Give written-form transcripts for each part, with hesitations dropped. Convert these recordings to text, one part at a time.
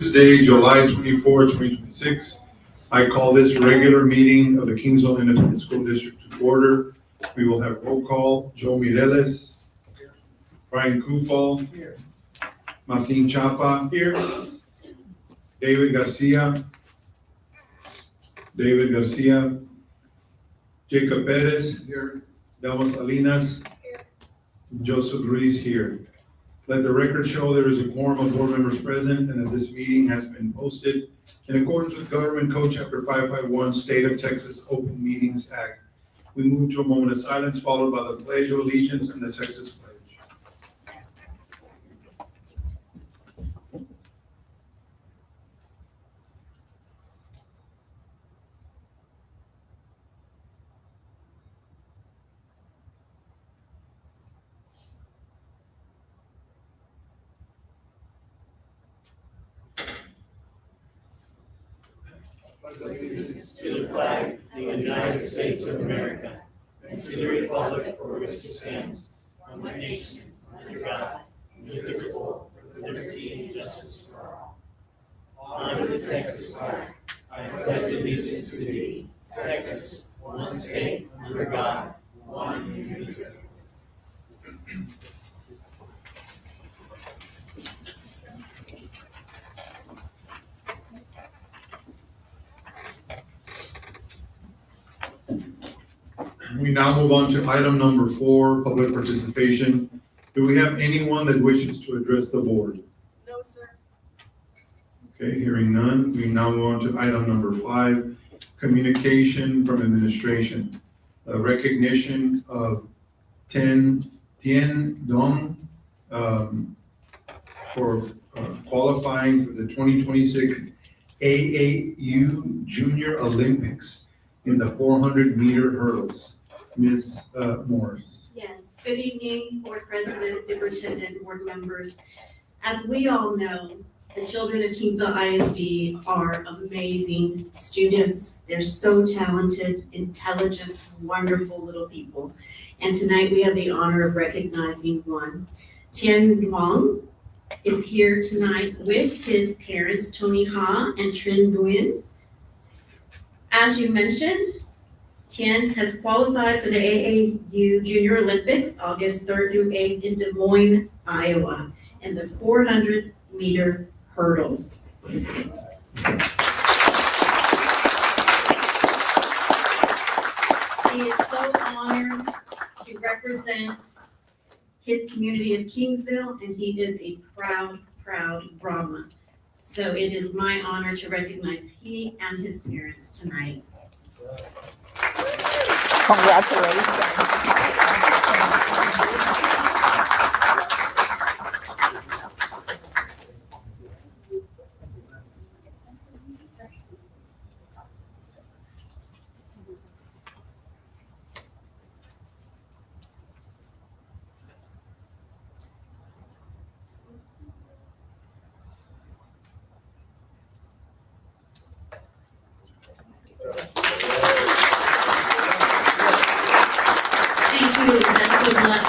Tuesday, July 24, 2026. I call this regular meeting of the Kingsville Independent School District to order. We will have roll call. Joe Mireles. Brian Kufal. Here. Martin Chapa. Here. David Garcia. Jacob Perez. Here. Delma Salinas. Joseph Ruiz here. Let the record show there is a quorum of board members present and that this meeting has been posted in accordance with Government Code Chapter 551, State of Texas Open Meetings Act. We move to a moment of silence followed by the Pledge of Allegiance and the Texas Pledge. Allegiance to the flag of the United States of America, and to the republic for which it stands, one nation, under God, indivisible, with liberty and justice for all. Honor the Texas flag. I pledge allegiance to thee, Texas, one state, under God, one and indivisible. We now move on to item number 4, public participation. Do we have anyone that wishes to address the board? No, sir. Okay, hearing none, we now move on to item number 5, communication from administration. Recognition of Tien Dong for qualifying for the 2026 AAU Junior Olympics in the 400-meter hurdles. Ms. Morris. Yes, good evening, board president, superintendent, board members. As we all know, the children of Kingsville ISD are amazing students. They're so talented, intelligent, wonderful little people. And tonight we have the honor of recognizing one. Tien Duong is here tonight with his parents, Tony Ha and Trin Nguyen. As you mentioned, Tien has qualified for the AAU Junior Olympics, August 3rd through 8th in Des Moines, Iowa, in the 400-meter hurdles. He is so honored to represent his community of Kingsville, and he is a proud Brahma. So it is my honor to recognize he and his parents tonight. Thank you, best of luck.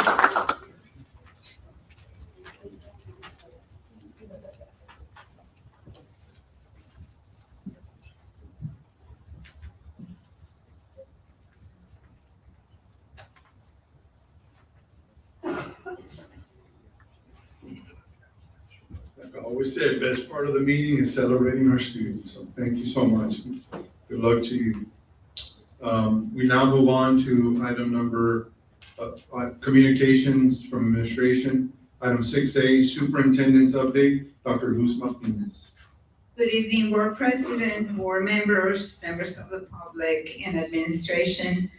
Like I always said, best part of the meeting is celebrating our students. So thank you so much. Good luck to you. We now move on to item number 5, communications from administration. Item 6A, superintendent's update. Dr. Luz Martinez. Good evening, board president, board members, members of the public, and administration.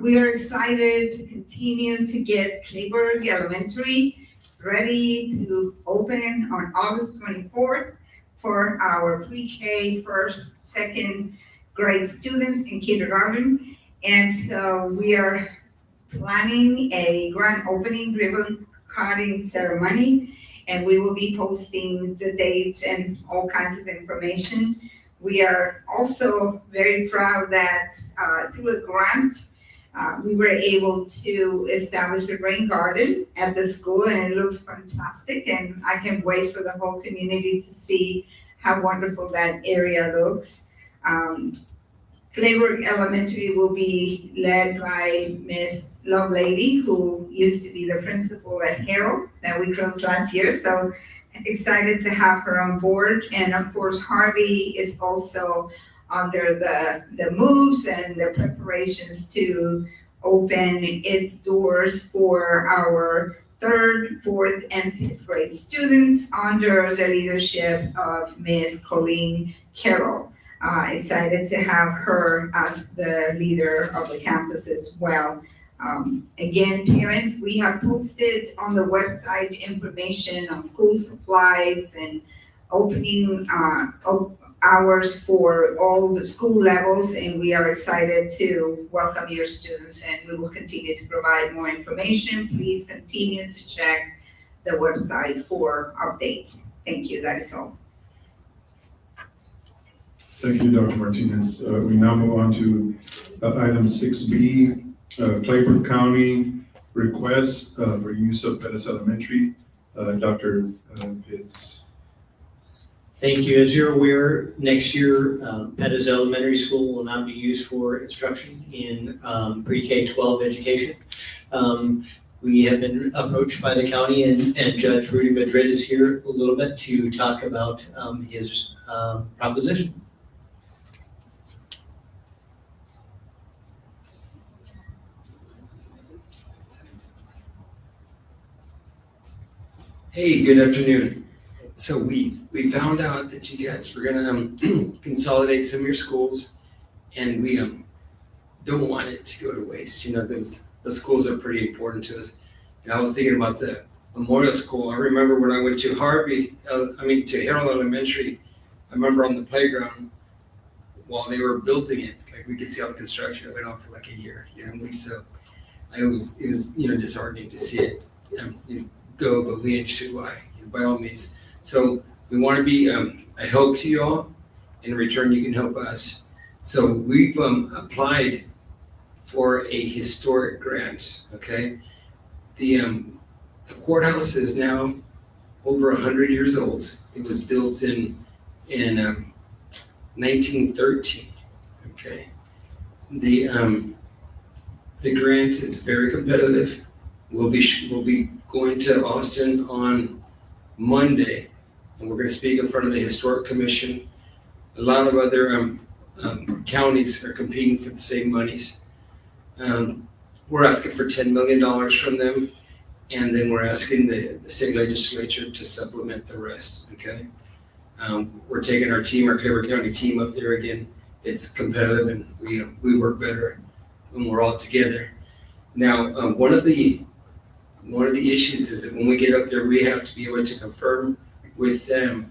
We are excited to continue to get Clayburg Elementary ready to open on August 24th for our pre-K, first, second grade students in kindergarten. And so we are planning a grand opening ribbon cutting ceremony, and we will be posting the dates and all kinds of information. We are also very proud that through a grant, we were able to establish a rain garden at the school, and it looks fantastic, and I can't wait for the whole community to see how wonderful that area looks. Clayburg Elementary will be led by Miss Lovelady, who used to be the principal at Harrell that we closed last year. So excited to have her on board. And of course, Harvey is also under the moves and the preparations to open its doors for our 3rd, 4th, and 5th grade students under the leadership of Miss Colleen Carroll. Excited to have her as the leader of the campus as well. Again, parents, we have posted on the website information on school supplies and opening hours for all the school levels, and we are excited to welcome your students, and we will continue to provide more information. Please continue to check the website for updates. Thank you, that is all. Thank you, Dr. Martinez. We now move on to item 6B, Clayburg County request for use of Pettis Elementary. Dr. Pitts. Thank you. As you're aware, next year, Pettis Elementary School will not be used for instruction in pre-K-12 education. We have been approached by the county, and Judge Rudy Madrid is here a little bit to talk about his proposition. Hey, good afternoon. So we found out that you guys were gonna consolidate some of your schools, and we don't want it to go to waste. You know, those schools are pretty important to us. And I was thinking about the Memorial School. I remember when I went to Harrell Elementary, I remember on the playground while they were building it, like we could see all the construction. It went on for like a year, you know. It was disheartening to see it go, but we understood why, by all means. So we want to be a help to you all. In return, you can help us. So we've applied for a historic grant, okay? The courthouse is now over 100 years old. It was built in 1913, okay? The grant is very competitive. We'll be going to Austin on Monday, and we're going to speak in front of the Historic Commission. A lot of other counties are competing for the same monies. We're asking for $10 million from them, and then we're asking the state legislature to supplement the rest, okay? We're taking our Clayburg County team up there again. It's competitive, and we work better when we're all together. Now, one of the issues is that when we get up there, we have to be able to confirm with them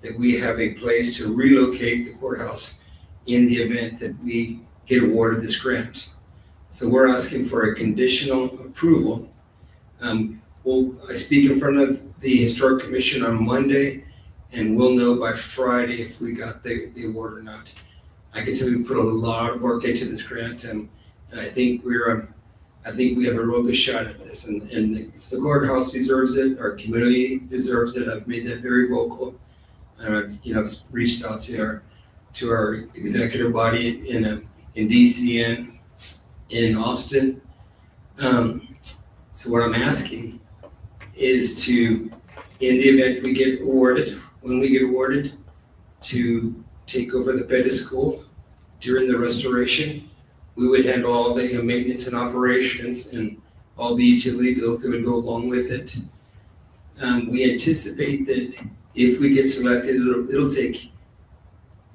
that we have a place to relocate the courthouse in the event that we get awarded this grant. So we're asking for a conditional approval. I speak in front of the Historic Commission on Monday, and we'll know by Friday if we got the award or not. I can tell you we've put a lot of work into this grant, and I think we have a real good shot at this, and the courthouse deserves it. Our community deserves it. I've made that very vocal, and I've reached out to our executive body in DC and in Austin. So what I'm asking is to, in the event when we get awarded, to take over the Pettis School during the restoration. We would handle all the maintenance and operations and all the utility bills that would go along with it. We anticipate that if we get selected, it'll take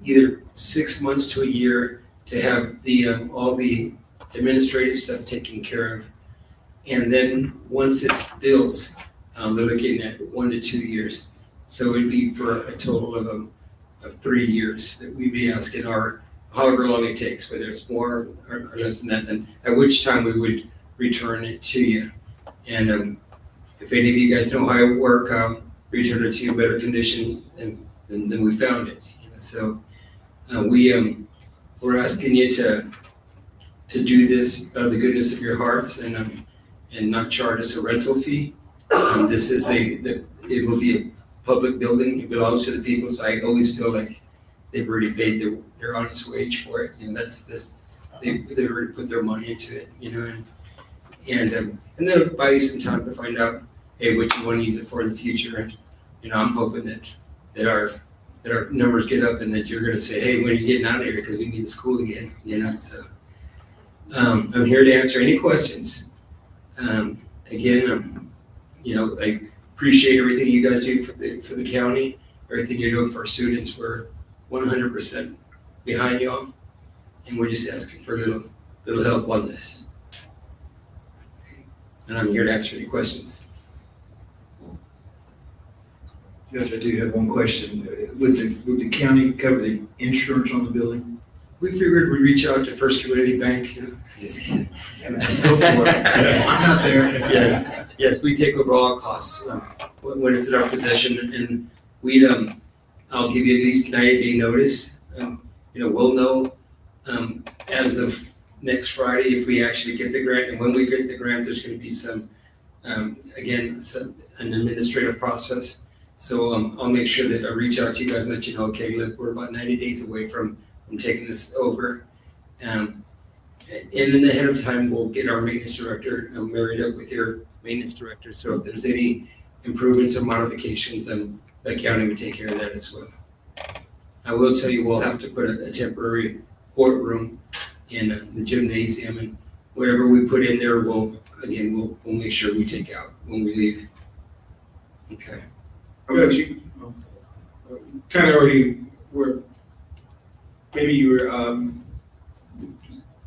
either 6 months to a year to have all the administrative stuff taken care of. And then once it's built, they're looking at 1 to 2 years. So it'd be for a total of 3 years that we'd be asking however long it takes, whether it's more or less than that, and at which time we would return it to you. And if any of you guys know how it works, return it to you in better condition than we found it. So we're asking you to do this out of the goodness of your hearts and not charge us a rental fee. It will be a public building. It belongs to the people, so I always feel like they've already paid their honest wage for it. They've already put their money into it, and they'll buy you some time to find out, hey, what you want to use it for in the future. And I'm hoping that our numbers get up and that you're going to say, hey, when are you getting out of here? Because we need the school again, So I'm here to answer any questions. Again, I appreciate everything you guys do for the county, everything you're doing for our students. We're 100% behind y'all, and we're just asking for a little help on this. And I'm here to answer any questions. Judge, I do have one question. Would the county cover the insurance on the building? We figured we'd reach out to First Community Bank. Just kidding. Go for it. I'm not there. Yes, we take over all costs when it's in our possession, and I'll give you at least 90-day notice. We'll know as of next Friday if we actually get the grant, and when we get the grant, there's going to be an administrative process. So I'll make sure that I reach out to you guys and let you know, okay, look, we're about 90 days away from taking this over. And then ahead of time, we'll get our maintenance director married up with your maintenance director. So if there's any improvements or modifications, then the county would take care of that as well. I will tell you, we'll have to put a temporary courtroom in the gymnasium, and whatever we put in there, we'll make sure we take out when we leave. Okay. Judge, you kind of already were, maybe you were,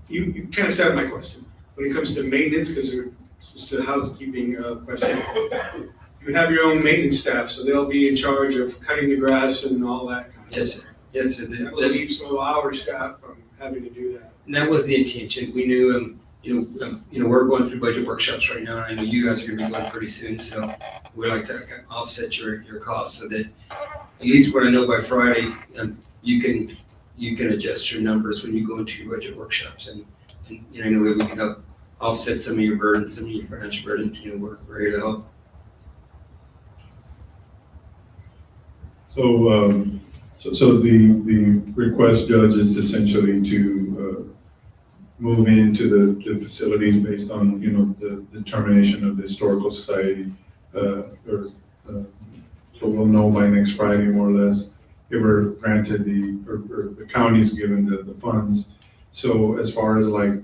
you kind of said my question. When it comes to maintenance, because it's a housekeeping question, you have your own maintenance staff, so they'll be in charge of cutting the grass and all that kind of Yes, stuff. sir. Yes, sir. That will leave some of our staff from having to do that. And that was the intention. We knew, we're going through budget workshops right now, and I know you guys are going to be going pretty soon. So we'd like to offset your costs so that at least what I know by Friday, you can adjust your numbers when you go into your budget workshops, and I know we can help offset some of your burdens, some of your financial burdens. We're here to help. So the request, Judge, is essentially to move into the facilities based on, the determination of the Historical Society. So we'll know by next Friday, more or less, if we're granted or the county's given the funds. So as far as I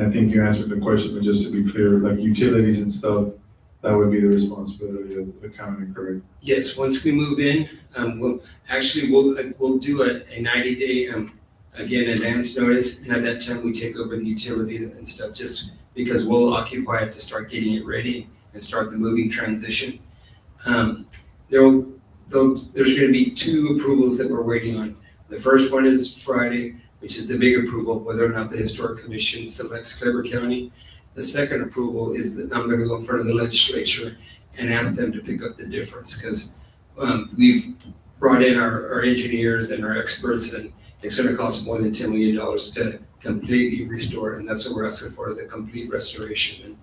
think you answered the question, but just to be clear, like utilities and stuff, that would be the responsibility of the county, correct? Yes, once we move in, we'll do a 90-day, again, advance notice, and at that time, we take over the utilities and stuff, just because we'll occupy it to start getting it ready and start the moving transition. There's going to be 2 approvals that we're waiting on. The first one is Friday, which is the big approval, whether or not the Historic Commission selects Clever County. The second approval is that I'm going to go in front of the legislature and ask them to pick up the difference, because we've brought in our engineers and our experts, and it's going to cost more than $10 million to completely restore it, and that's what we're asking for, is a complete restoration.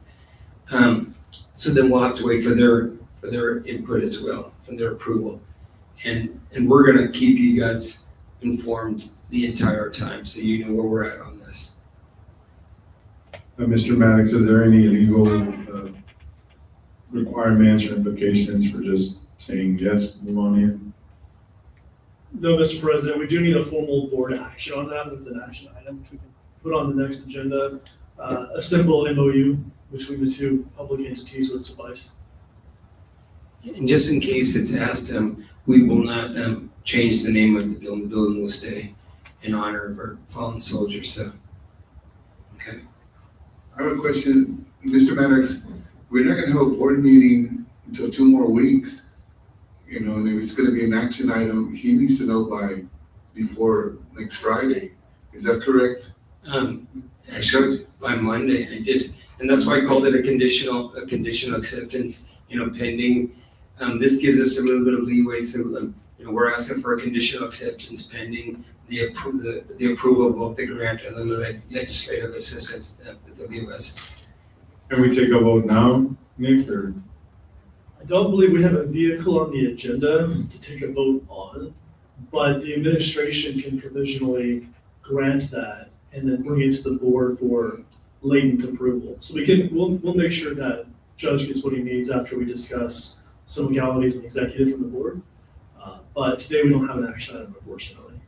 And so then we'll have to wait for their input as well, for their approval, and we're going to keep you guys informed the entire time, so you know where we're at on this. Mr. Maddox, is there any legal requirements or implications for just saying yes, move on in? No, Mr. President, we do need a formal board action on that with an action item, which we can put on the next agenda. A simple MOU between the 2 public entities would suffice. And just in case it's asked, we will not change the name of the building. The building will stay in honor of our fallen soldiers. So, okay. I have a question, Mr. Maddox. We're not gonna have a board meeting until 2 more weeks. And if it's gonna be an action item, he needs to know before next Friday. Is that correct? Actually, by Monday, and that's why I called it a conditional acceptance, pending. This gives us a little bit of leeway, so, we're asking for a conditional acceptance pending the approval of both the grant and the legislative assistance that they'll give us. Can we take a vote now, Nick, or? I don't believe we have a vehicle on the agenda to take a vote on, but the administration can provisionally grant that and then bring it to the board for latent approval. So we'll make sure that judge gets what he needs after we discuss some legalities and executive from the board. But today we don't have an action item, unfortunately.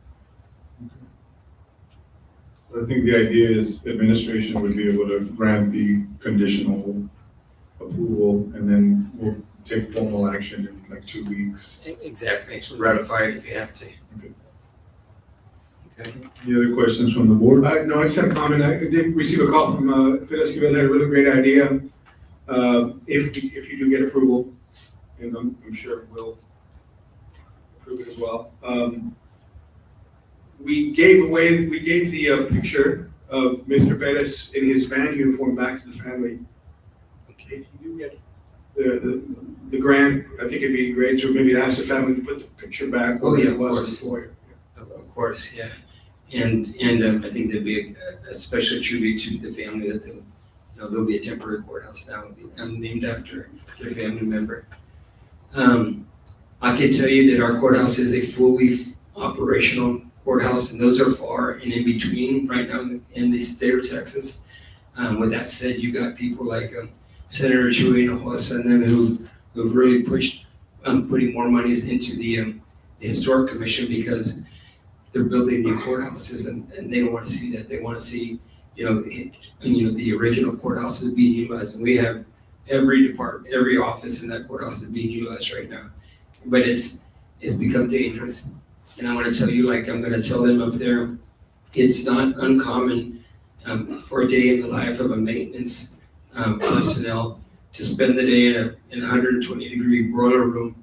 I think the idea is administration would be able to grant the conditional approval, and then we'll take formal action in like 2 weeks. Exactly, ratify it if you have to. Okay. Any other questions from the board? No, I just had a comment. I did receive a call from Phil Esquivel, had a really great idea. If you do get approval, and I'm sure we'll approve it as well. We gave the picture of Mr. Perez in his band uniform back to the family. Okay, if you do get the grant, I think it'd be great to maybe ask the family to put the picture back Oh, where yeah, it of was course. before. Of course, yeah. And I think there'd be a special tribute to the family that there'll be a temporary courthouse now named after their family member. I can tell you that our courthouse is a fully operational courthouse, and those are far and in between right now in the state of Texas. With that said, you got people like Senator Chuy Hinojosa and them who've really pushed putting more monies into the Historic Commission because they're building new courthouses and they don't want to see that. They want to see, the original courthouse is being utilized. And we have every department, every office in that courthouse is being utilized right now. But it's become dangerous. And I want to tell you, like I'm going to tell them up there, it's not uncommon for a day in the life of a maintenance personnel to spend the day in a 120-degree broiler room,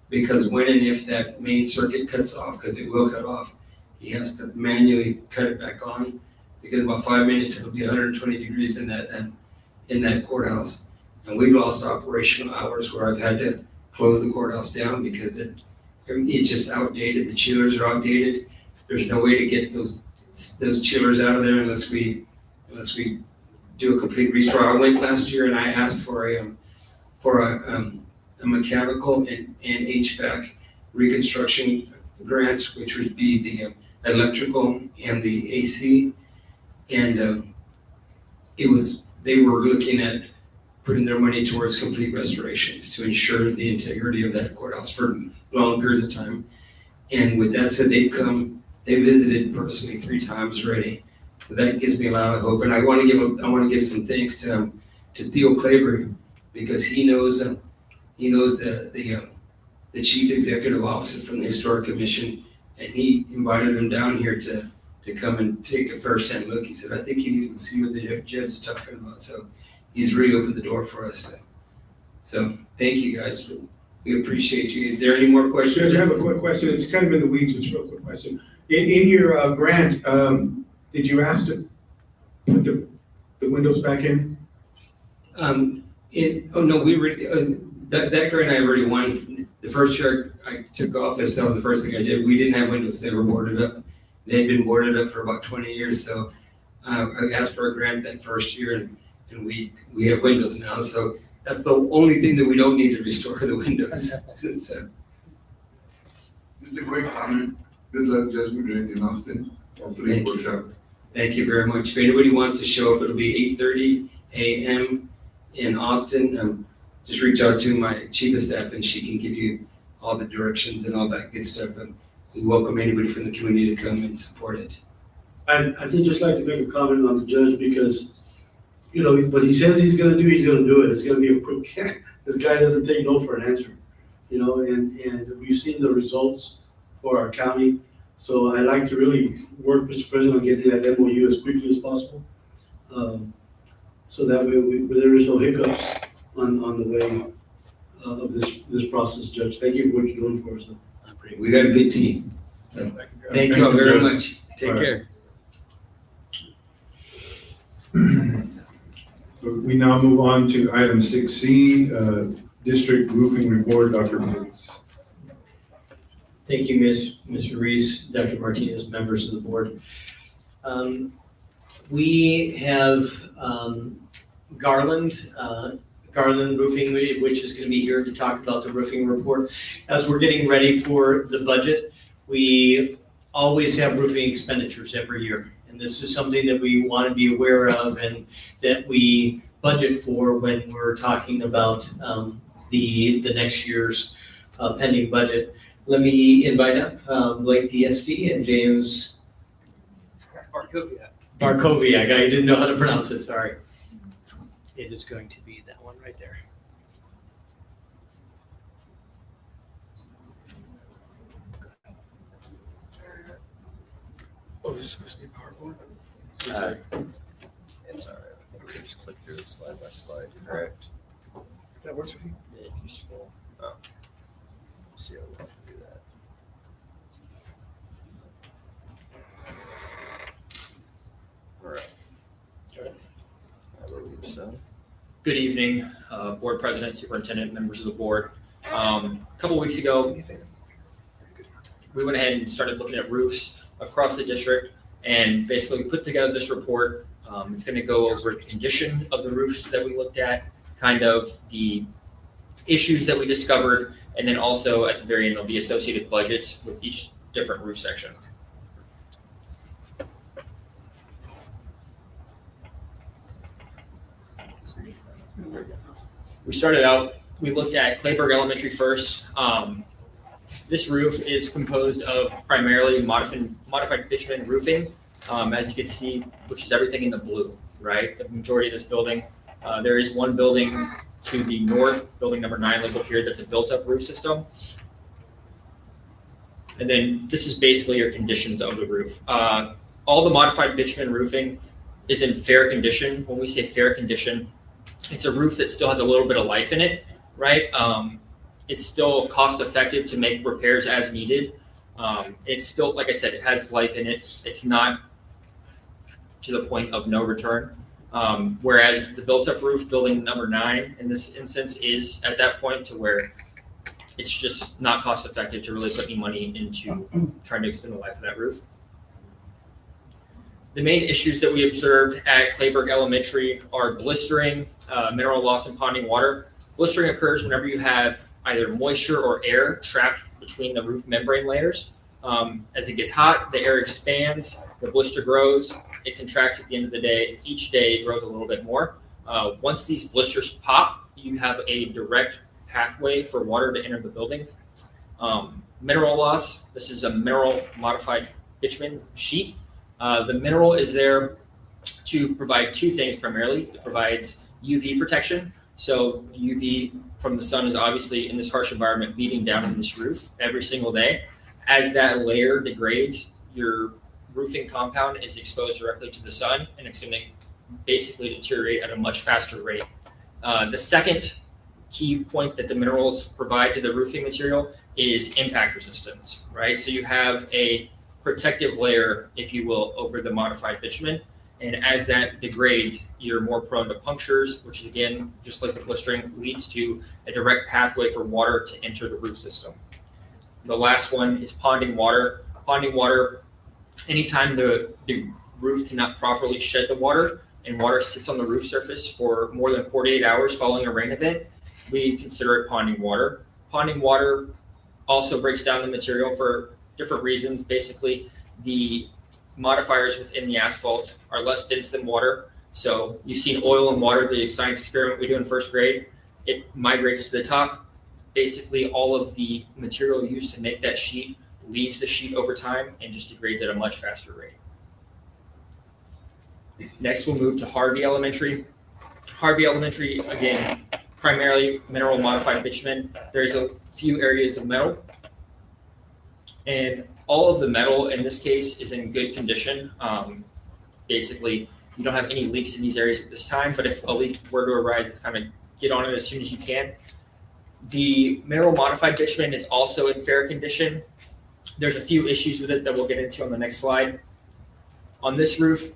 because when and if that main circuit cuts off, because it will cut off, he has to manually cut it back on, because in about 5 minutes it'll be 120 degrees in that courthouse. And we've lost operational hours where I've had to close the courthouse down because it's just outdated. The chillers are outdated. There's no way to get those chillers out of there unless we do a complete restore. I went last year and I asked for a mechanical and HVAC reconstruction grant, which would be the electrical and the AC. And they were looking at putting their money towards complete restorations to ensure the integrity of that courthouse for long periods of time. And with that said, they visited personally 3 times already. So that gives me a lot of hope. And I want to give some thanks to Theo Kleber, because he knows the chief executive officer from the Historic Commission, and he invited him down here to come and take a first-hand look. He said, I think you need to see what the judge is talking about. So he's really opened the door for us. So thank you guys. We appreciate you. Is there any more questions? Judge, I have a quick question. It's kind of in the weeds, but it's a real quick question. In your grant, did you ask to put the windows back in? We already, that grant I already won. The first year I took office, that was the first thing I did. We didn't have windows. They were boarded up. They had been boarded up for about 20 years. So I asked for a grant that first year, and we have windows now. So that's the only thing that we don't need to restore, the windows. It's a great comment. Good luck, Judge Madrid in Austin. Hopefully it works out. Thank you very much. If anybody wants to show up, it'll be 8:30 a.m. in Austin. Just reach out to my chief of staff and she can give you all the directions and all that good stuff. And we welcome anybody from the community to come and support it. I'd just like to make a comment on the judge, because, what he says he's gonna do, he's gonna do it. It's gonna be approved. This guy doesn't take no for an answer, and we've seen the results for our county. So I'd like to really work, Mr. President, on getting that MOU as quickly as possible. So that way there is no hiccups on the way of this process, Judge. Thank you for what you're doing for us. We got a good team. So thank you all very much. Take care. So we now move on to item 6C, District Roofing Report, Dr. Pitts. Thank you, Mr. Reese, Dr. Martinez, members of the board. We have Garland Roofing, which is going to be here to talk about the roofing report. As we're getting ready for the budget, we always have roofing expenditures every year. And this is something that we want to be aware of and that we budget for when we're talking about the next year's pending budget. Let me invite up Blake DSD and James Barkowiak. I didn't know how to pronounce it, sorry. It is going to be that one right there. Oh, is this supposed to be PowerPoint? It's all right. I can just click through it slide by slide, correct? If that works with you? Yeah, just scroll. Oh. See how we can do that. All right. I believe so. Good evening, Board President, Superintendent, members of the board. A couple weeks ago, we went ahead and started looking at roofs across the district and basically put together this report. It's going to go over the condition of the roofs that we looked at, kind of the issues that we discovered, and then also at the very end, there'll be associated budgets with each different roof section. We started out, we looked at Clayburg Elementary first. This roof is composed of primarily modified bitumen roofing, as you can see, which is everything in the blue, right? The majority of this building. There is one building to the north, building number 9 labeled here, that's a built-up roof system. And then this is basically your conditions of the roof. All the modified bitumen roofing is in fair condition. When we say fair condition, it's a roof that still has a little bit of life in it, right? It's still cost effective to make repairs as needed. It's still, like I said, it has life in it. It's not to the point of no return. Whereas the built-up roof, building number 9 in this instance, is at that point to where it's just not cost effective to really put any money into trying to extend the life of that roof. The main issues that we observed at Clayburg Elementary are blistering, mineral loss, and ponding water. Blistering occurs whenever you have either moisture or air trapped between the roof membrane layers. As it gets hot, the air expands, the blister grows, it contracts at the end of the day. Each day it grows a little bit more. Once these blisters pop, you have a direct pathway for water to enter the building. Mineral loss, this is a mineral modified bitumen sheet. The mineral is there to provide two things primarily. It provides UV protection. So UV from the sun is obviously in this harsh environment beating down on this roof every single day. As that layer degrades, your roofing compound is exposed directly to the sun, and it's going to basically deteriorate at a much faster rate. The second key point that the minerals provide to the roofing material is impact resistance, right? So you have a protective layer, if you will, over the modified bitumen. And as that degrades, you're more prone to punctures, which again, just like the blistering, leads to a direct pathway for water to enter the roof system. The last one is ponding water. Ponding water, anytime the roof cannot properly shed the water and water sits on the roof surface for more than 48 hours following a rain event, we consider it ponding water. Ponding water also breaks down the material for different reasons. Basically, the modifiers within the asphalt are less dense than water. So you've seen oil and water, the science experiment we do in first grade. It migrates to the top. Basically, all of the material used to make that sheet leaves the sheet over time and just degrades at a much faster rate. Next, we'll move to Harvey Elementary. Harvey Elementary, again, primarily mineral modified bitumen. There's a few areas of metal, and all of the metal in this case is in good condition. Basically, you don't have any leaks in these areas at this time, but if a leak were to arise, it's kind of get on it as soon as you can. The mineral modified bitumen is also in fair condition. There's a few issues with it that we'll get into on the next slide. On this roof,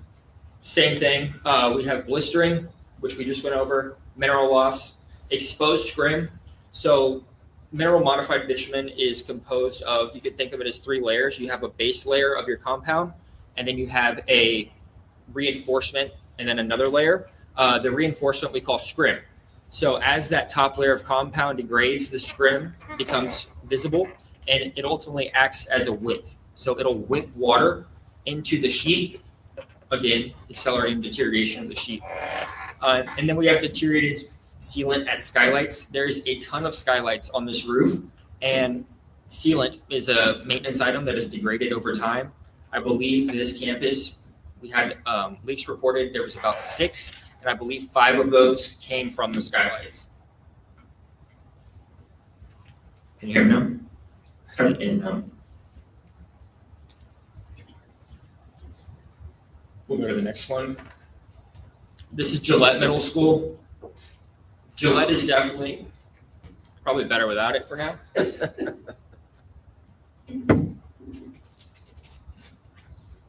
same thing. We have blistering, which we just went over, mineral loss, exposed scrim. So mineral modified bitumen is composed of, you could think of it as 3 layers. You have a base layer of your compound, and then you have a reinforcement and then another layer. The reinforcement we call scrim. So as that top layer of compound degrades, the scrim becomes visible, and it ultimately acts as a wick. So it'll wick water into the sheet, again, accelerating deterioration of the sheet. And then we have deteriorated sealant at skylights. There's a ton of skylights on this roof, and sealant is a maintenance item that is degraded over time. I believe this campus, we had leaks reported. There was about 6, and I believe 5 of those came from the skylights. Can you hear me now? It's coming in and out. We'll go to the next one. This is Gillette Middle School. Gillette is definitely probably better without it for now. Is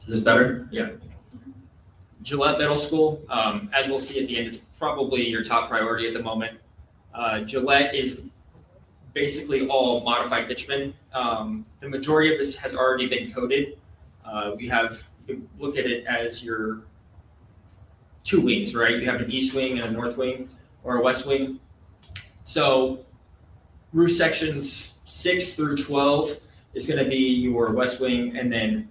this better? Yeah. Gillette Middle School, as we'll see at the end, it's probably your top priority at the moment. Gillette is basically all modified bitumen. The majority of this has already been coated. You can look at it as your 2 wings, right? You have an east wing and a north wing or a west wing. So roof sections 6 through 12 is going to be your west wing, and then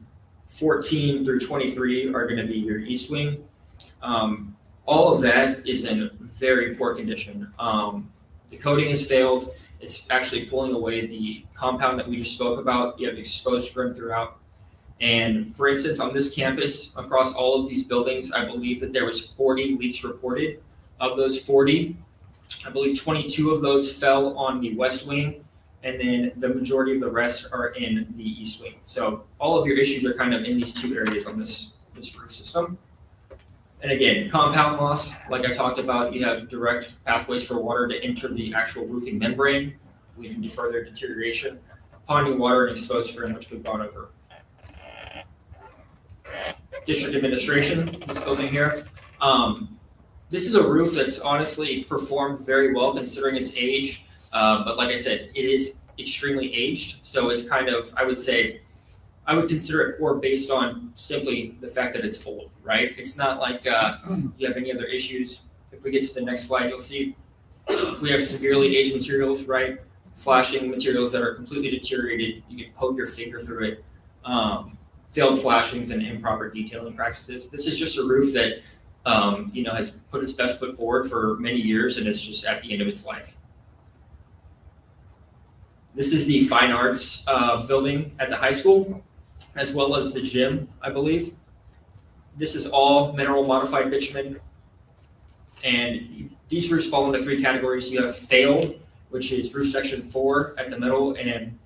14 through 23 are going to be your east wing. All of that is in very poor condition. The coating has failed. It's actually pulling away the compound that we just spoke about. You have exposed scrim throughout. And for instance, on this campus, across all of these buildings, I believe that there was 40 leaks reported. Of those 40, I believe 22 of those fell on the west wing, and then the majority of the rest are in the east wing. So all of your issues are kind of in these 2 areas on this roof system. And again, compound loss, like I talked about, you have direct pathways for water to enter the actual roofing membrane, leading to further deterioration, ponding water and exposed scrim, which we've gone over. District administration, this building here. This is a roof that's honestly performed very well considering its age. But like I said, it is extremely aged. So it's kind of, I would consider it poor based on simply the fact that it's old, right? It's not like you have any other issues. If we get to the next slide, you'll see we have severely aged materials, right? Flashing materials that are completely deteriorated. You can poke your finger through it. Failed flashings and improper detailing practices. This is just a roof that has put its best foot forward for many years, and it's just at the end of its life. This is the fine arts building at the high school, as well as the gym, I believe. This is all mineral modified bitumen, and these roofs fall into 3 categories. You have failed, which is roof section 4 at the middle, and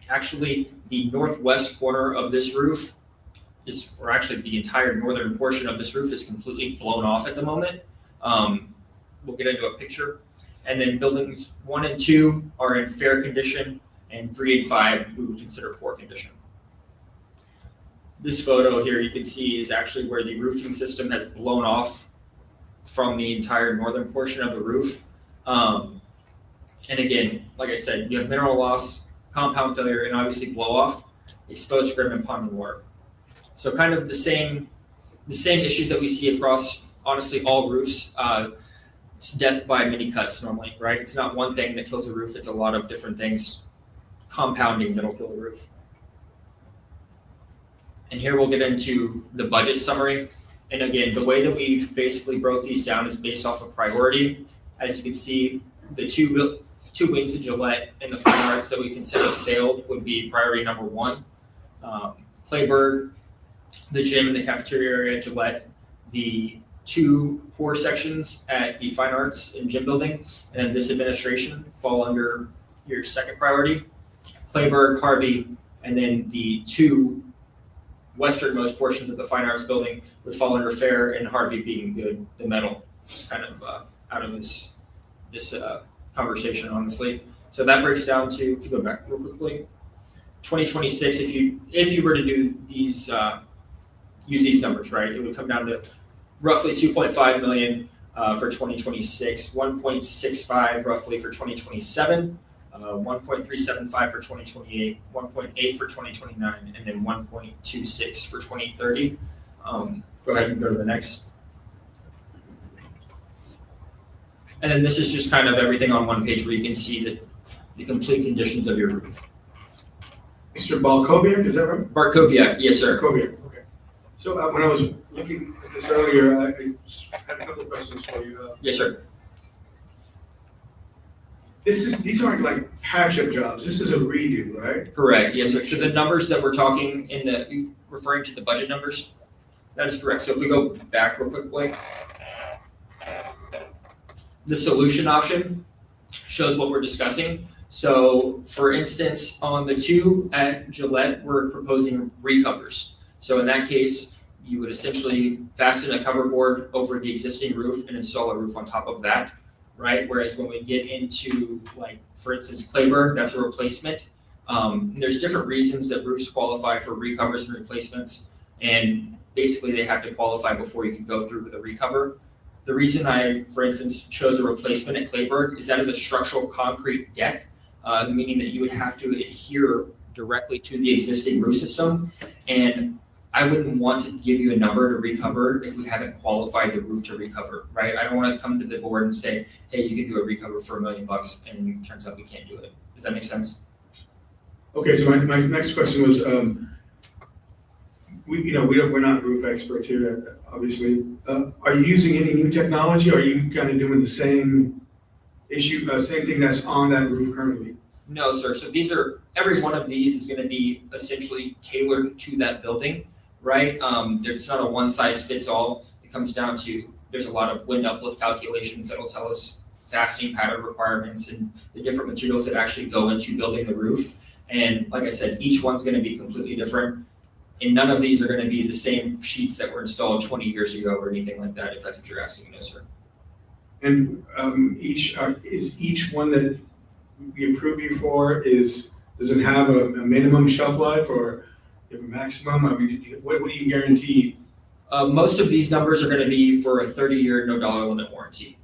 actually the northwest corner of this roof or actually the entire northern portion of this roof is completely blown off at the moment. We'll get into a picture. And then buildings 1 and 2 are in fair condition, and 3 and 5 we would consider poor condition. This photo here you can see is actually where the roofing system has blown off from the entire northern portion of the roof. And again, like I said, you have mineral loss, compound failure, and obviously blow off, exposed scrim, and ponding water. So kind of the same issues that we see across honestly all roofs. It's death by mini cuts normally, right? It's not one thing that kills a roof, it's a lot of different things compounding that'll kill the roof. And here we'll get into the budget summary. And again, the way that we basically broke these down is based off of priority. As you can see, the two wings of Gillette and the fine arts that we consider failed would be priority number 1. Clayburgh, the gym and the cafeteria area at Gillette, the 2 poor sections at the fine arts and gym building, and then this administration fall under your second priority. Clayburgh, Harvey, and then the 2 westernmost portions of the fine arts building would fall under fair, and Harvey being good, the metal is kind of out of this conversation, honestly. So that breaks down to, if you go back real quickly, 2026, if you were to do these, use these numbers, right, it would come down to roughly 2.5 million for 2026, 1.65 roughly for 2027, 1.375 for 2028, 1.8 for 2029, and then 1.26 for 2030. Go ahead and go to the next. And then this is just kind of everything on one page where you can see the complete conditions of your roof. Mr. Balkoviak, is that right? Barkoviak, yes, sir. Balkoviak, okay. So when I was looking at this earlier, I had a couple of questions for you. Yes, sir. These aren't like patch-up jobs, this is a redo, right? Correct, yes, sir. So the numbers that we're talking you referring to the budget numbers? That is correct. So if we go back real quick, Blake. The solution option shows what we're discussing. So for instance, on the two at Gillette, we're proposing recovers. So in that case, you would essentially fasten a cover board over the existing roof and install a roof on top of that, right? Whereas when we get into, like, for instance, Clayburgh, that's a replacement. There's different reasons that roofs qualify for recovers and replacements, and basically they have to qualify before you can go through with a recover. The reason I, for instance, chose a replacement at Clayburgh is that is a structural concrete deck, meaning that you would have to adhere directly to the existing roof system. And I wouldn't want to give you a number to recover if we haven't qualified the roof to recover, right? I don't want to come to the board and say, hey, you can do a recover for $1 million, and it turns out we can't do it. Does that make sense? Okay, so my next question was, we're not roof experts here, obviously. Are you using any new technology, or are you kind of doing the same same thing that's on that roof currently? No, sir. So every one of these is going to be essentially tailored to that building, right? There's not a one size fits all. It comes down to, there's a lot of wind uplift calculations that will tell us fastening pattern requirements and the different materials that actually go into building the roof. And like I said, each one's going to be completely different. And none of these are going to be the same sheets that were installed 20 years ago or anything like that, if that's what you're asking. No, sir. And is each one that we approve you for, does it have a minimum shelf life or a maximum? I mean, what do you guarantee? Most of these numbers are going to be for a 30-year, no dollar limit warranty.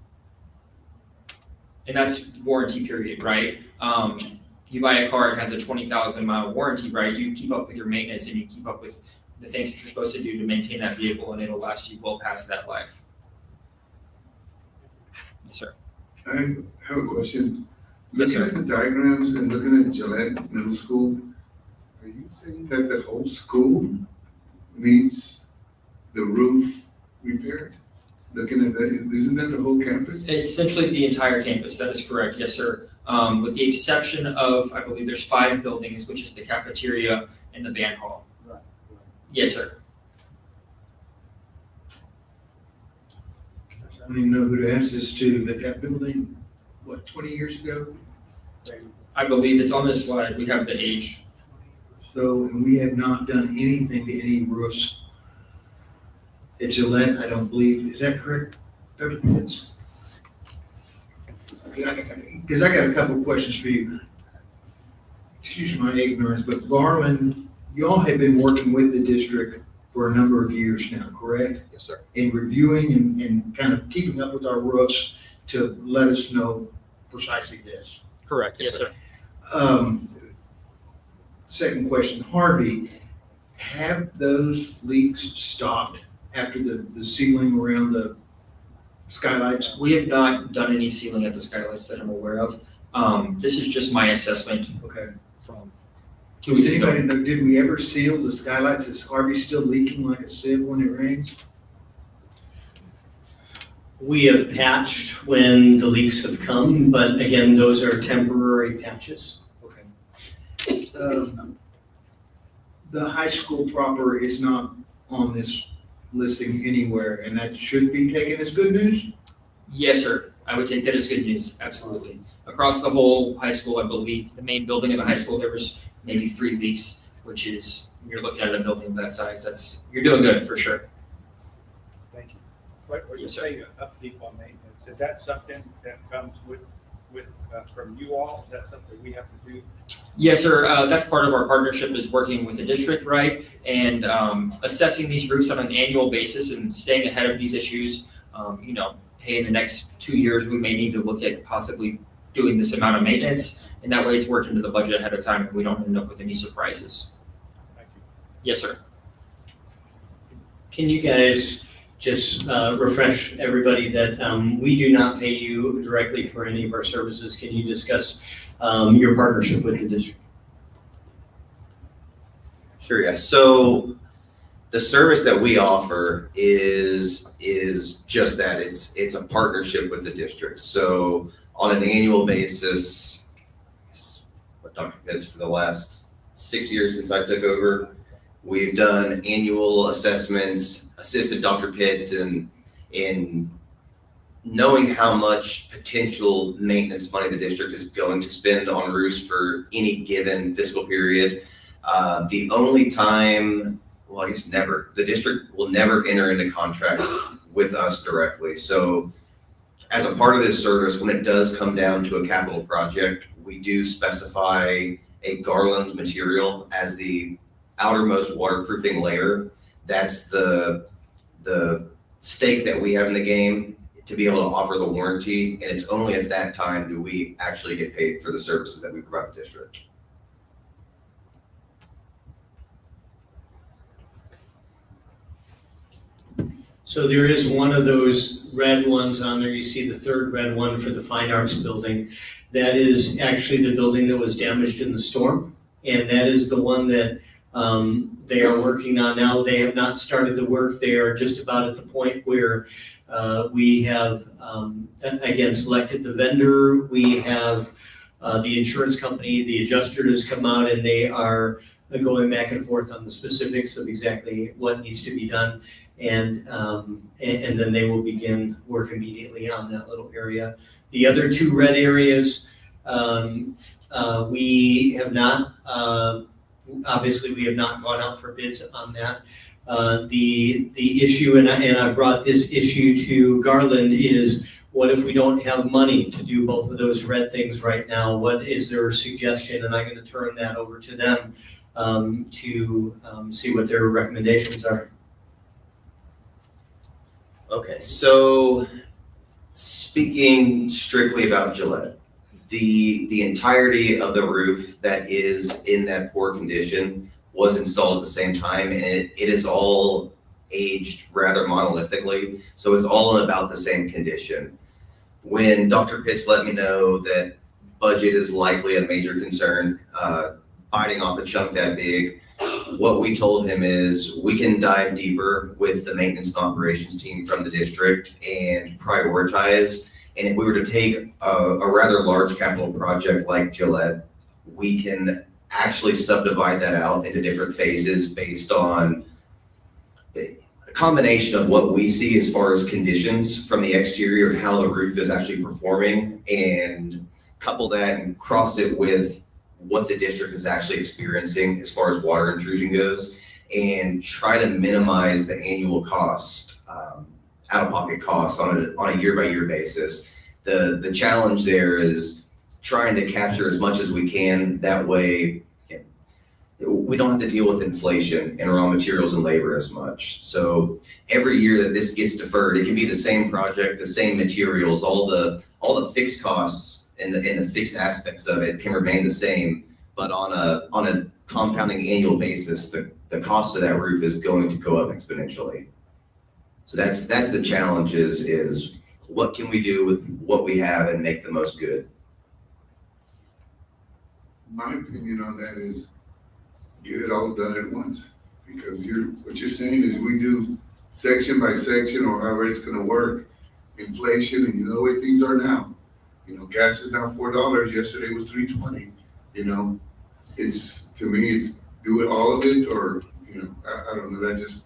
And that's warranty period, right? You buy a car, it has a 20,000 mile warranty, right? You keep up with your maintenance and you keep up with the things that you're supposed to do to maintain that vehicle, and it'll last you well past that life. Yes, sir. I have a question. Yes, Looking sir. at the diagrams and looking at Gillette Middle School, are you saying that the whole school needs the roof repaired? Looking at that, isn't that the whole campus? It's essentially the entire campus. That is correct. Yes, sir. With the exception of, I believe there's 5 buildings, which is the cafeteria and the band hall. Right. Yes, sir. I don't even know who to ask this to, but that building, 20 years ago? I believe it's on this slide. We have the age. So, and we have not done anything to any roofs at Gillette, I don't believe. Is that correct, Dr. Pitts? Because I got a couple of questions for you. Excuse my ignorance, but Garland, y'all have been working with the district for a number of years now, correct? Yes, sir. In reviewing and kind of keeping up with our roofs to let us know precisely this. Correct. Yes, sir. Second question, Harvey, have those leaks stopped after the sealing around the skylights? We have not done any sealing at the skylights that I'm aware of. This is just my assessment Okay. from 2 Does weeks ago. anybody know, did we ever seal the skylights? Is Harvey still leaking like a sieve when it rains? We have patched when the leaks have come, but again, those are temporary patches. Okay. The high school proper is not on this listing anywhere, and that should be taken as good news? Yes, sir. I would take that as good news. Absolutely. Across the whole high school, I believe, the main building of the high school, there was maybe 3 leaks, which is, when you're looking at a building of that size, you're doing good for sure. Thank you. What you Yes, sir. say upkeep on maintenance, is that something that comes with from you all? Is that something we have to do? Yes, sir. That's part of our partnership, is working with the district, right? And assessing these roofs on an annual basis and staying ahead of these issues. Hey, in the next 2 years, we may need to look at possibly doing this amount of maintenance. And that way it's worked into the budget ahead of time and we don't end up with any surprises. Thank you. Yes, sir. Can you guys just refresh everybody that we do not pay you directly for any of our services? Can you discuss your partnership with the district? Sure, yeah. So the service that we offer is just that. It's a partnership with the district. So on an annual basis, what Dr. Pitts for the last 6 years since I took over, we've done annual assessments, assisted Dr. Pitts in knowing how much potential maintenance money the district is going to spend on roofs for any given fiscal period. The only time, well, I guess never, the district will never enter into contract with us directly. So as a part of this service, when it does come down to a capital project, we do specify a garland material as the outermost waterproofing layer. That's the stake that we have in the game to be able to offer the warranty. And it's only at that time do we actually get paid for the services that we provide the district. So there is one of those red ones on there. You see the third red one for the Fine Arts Building. That is actually the building that was damaged in the storm. And that is the one that they are working on now. They have not started the work. They are just about at the point where we have, again, selected the vendor. We have the insurance company, the adjuster has come out, and they are going back and forth on the specifics of exactly what needs to be done. And then they will begin work immediately on that little area. The other two red areas, we have not, obviously we have not gone out for bids on that. The issue, and I brought this issue to Garland, is what if we don't have money to do both of those red things right now? What is their suggestion? And I'm going to turn that over to them to see what their recommendations are. Okay, so speaking strictly about Gillette, the entirety of the roof that is in that poor condition was installed at the same time, and it is all aged rather monolithically, so it's all in about the same condition. When Dr. Pitts let me know that budget is likely a major concern, biting off a chunk that big, what we told him is we can dive deeper with the maintenance and operations team from the district and prioritize. And if we were to take a rather large capital project like Gillette, we can actually subdivide that out into different phases based on a combination of what we see as far as conditions from the exterior, how the roof is actually performing, and couple that and cross it with what the district is actually experiencing as far as water intrusion goes, and try to minimize the annual cost, out-of-pocket costs on a year-by-year basis. The challenge there is trying to capture as much as we can. That way, we don't have to deal with inflation in raw materials and labor as much. So every year that this gets deferred, it can be the same project, the same materials, all the fixed costs and the fixed aspects of it can remain the same, but on a compounding annual basis, the cost of that roof is going to go up exponentially. So that's the challenge is what can we do with what we have and make the most good? My opinion on that is get it all done at once, because what you're saying is we do section by section or however it's gonna work, inflation, and you know the way things are now. You know, gas is now $4. Yesterday was $3.20. You know, to me, it's do it all of it, or I don't know. That's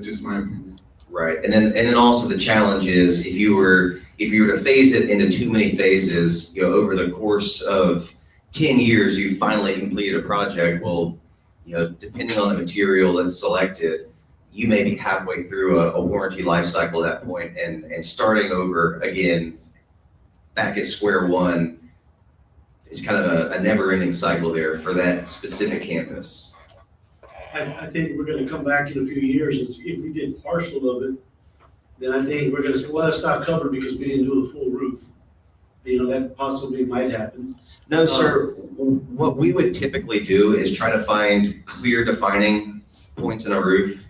just my opinion. Right, and then also the challenge is if you were to phase it into too many phases, over the course of 10 years, you finally completed a project. Well, depending on the material that's selected, you may be halfway through a warranty life cycle at that point, and starting over again. Back at square one, it's kind of a never-ending cycle there for that specific campus. I think we're gonna come back in a few years, if we did partial of it, then I think we're gonna say, well, it's not covered because we didn't do the full roof. That possibly might happen. No, sir, what we would typically do is try to find clear defining points in a roof.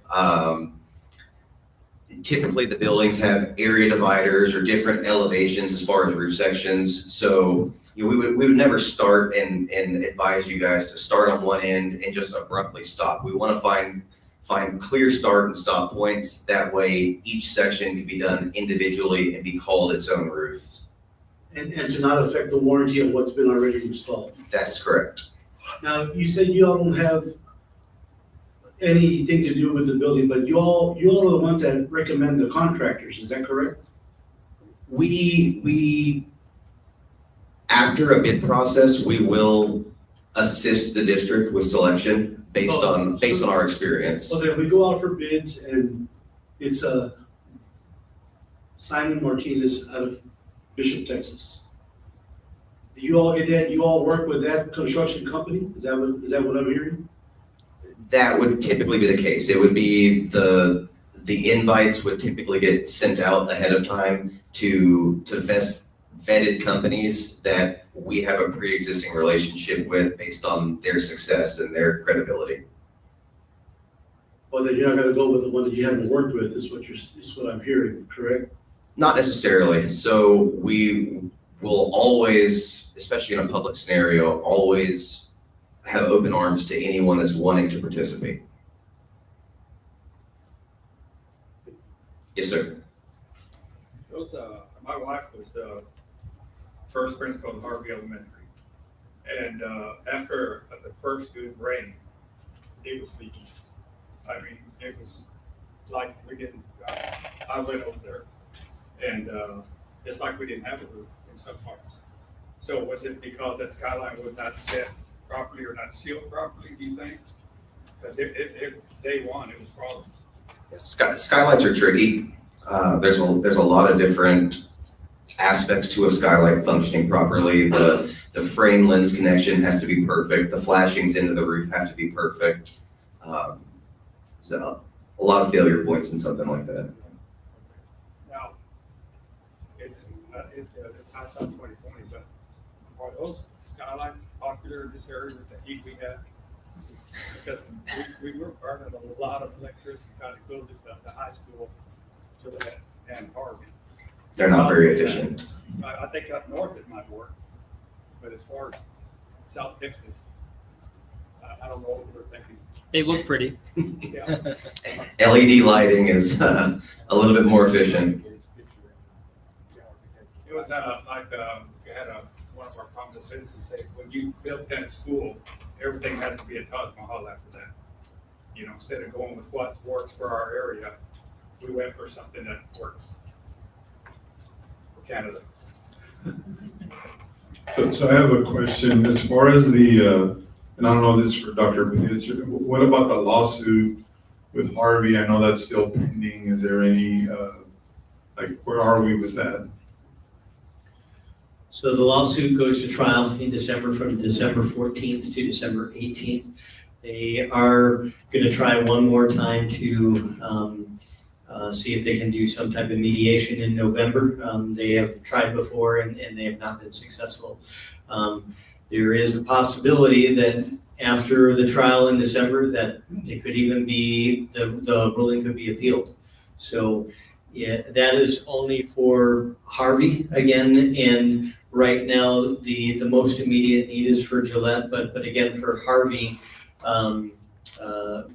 Typically, the buildings have area dividers or different elevations as far as roof sections. So, we would never start and advise you guys to start on one end and just abruptly stop. We want to find clear start and stop points. That way, each section can be done individually and be called its own roof. And to not affect the warranty of what's been already installed. That is correct. Now, you said you all don't have anything to do with the building, but you all are the ones that recommend the contractors, is that correct? We after a bid process, we will assist the district with selection based on our experience. So then we go out for bids and it's Simon Martinez out of Bishop, Texas. Do you all get that? You all work with that construction company? Is that what I'm hearing? That would typically be the case. It would be the invites would typically get sent out ahead of time to vetted companies that we have a pre-existing relationship with based on their success and their credibility. Well, then you're not gonna go with the one that you haven't worked with, is what I'm hearing, correct? Not necessarily. So we will always, especially in a public scenario, always have open arms to anyone that's wanting to participate. Yes, sir. My wife was first principal of Harvey Elementary. And after the first good rain, it was leaking. I mean, it was like we didn't, I went over there and it's like we didn't have a roof in some parts. So was it because that skyline was not set properly or not sealed properly, do you think? Because day one, it was problems. Skylights are tricky. There's a lot of different aspects to a skylight functioning properly. The frame lens connection has to be perfect. The flashings into the roof have to be perfect. So a lot of failure points in something like that. Now, it's hindsight 2020, but are those skylights popular in this area with the heat we have? Because we were burning a lot of electricity trying to go to the high school to that and Harvey. They're not very efficient. I think up north it might work, but as far as South Texas, I don't know what we're thinking. They look pretty. Yeah. LED lighting is a little bit more efficient. It was like we had one of our prominent citizens say, when you build that school, everything has to be a Taj Mahal after that. You know, instead of going with what works for our area, we went for something that works for Canada. So I have a question, as far as the, and I don't know this for Dr. Benitez, what about the lawsuit with Harvey? I know that's still pending. Is there any, where are we with that? So the lawsuit goes to trial in December, from December 14th to December 18th. They are going to try one more time to see if they can do some type of mediation in November. They have tried before and they have not been successful. There is a possibility that after the trial in December that it could even be, the ruling could be appealed. So yeah, that is only for Harvey again, and right now the most immediate need is for Gillette, but again for Harvey,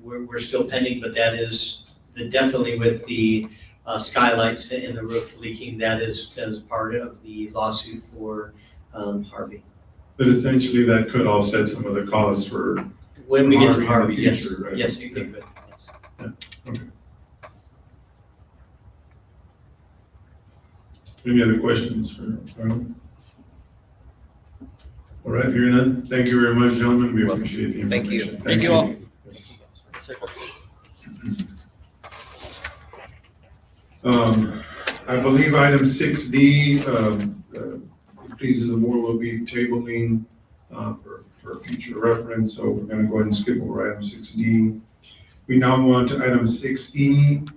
we're still pending, but that is definitely with the skylights and the roof leaking, that is part of the lawsuit for Harvey. But essentially that could offset some of the costs for. When we get to in the Harvey, yes, future, right? yes, it could, yes. Yeah, okay. Any other questions for Arnold? All right, hearing none, thank you very much, gentlemen, we appreciate the Thank you. information. Thank you all. I believe item 6D, pleases the board will be tabling for future reference, so we're gonna go ahead and skip over item 6D. We now move on to item 6E,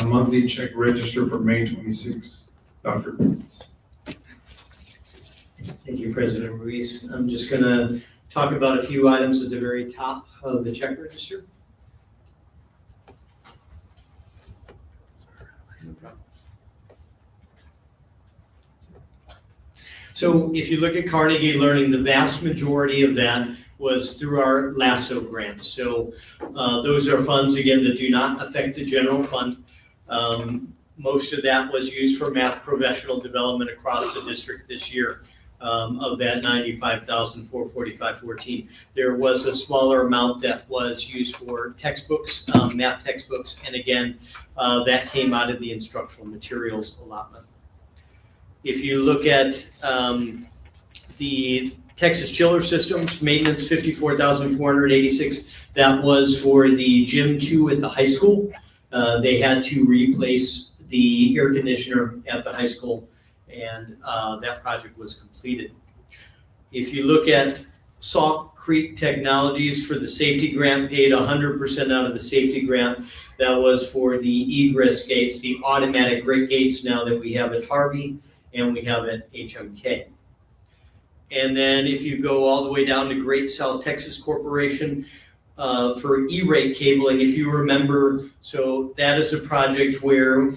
monthly check register for May 26. Dr. Benitez. Thank you, President Ruiz. I'm just gonna talk about a few items at the very top of the check register. So if you look at Carnegie Learning, the vast majority of that was through our LASSO grants. So those are funds, again, that do not affect the general fund. Most of that was used for math professional development across the district this year. Of that 95,445.14. There was a smaller amount that was used for textbooks, math textbooks, and again, that came out of the instructional materials allotment. If you look at the Texas Chiller Systems maintenance, 54,486, that was for the Gym 2 at the high school. They had to replace the air conditioner at the high school, and that project was completed. If you look at Salt Creek Technologies for the safety grant, paid 100% out of the safety grant. That was for the egress gates, the automatic brake gates now that we have at Harvey and we have at HMK. And then if you go all the way down to Great South Texas Corporation, for E-rate cabling, if you remember, so that is a project where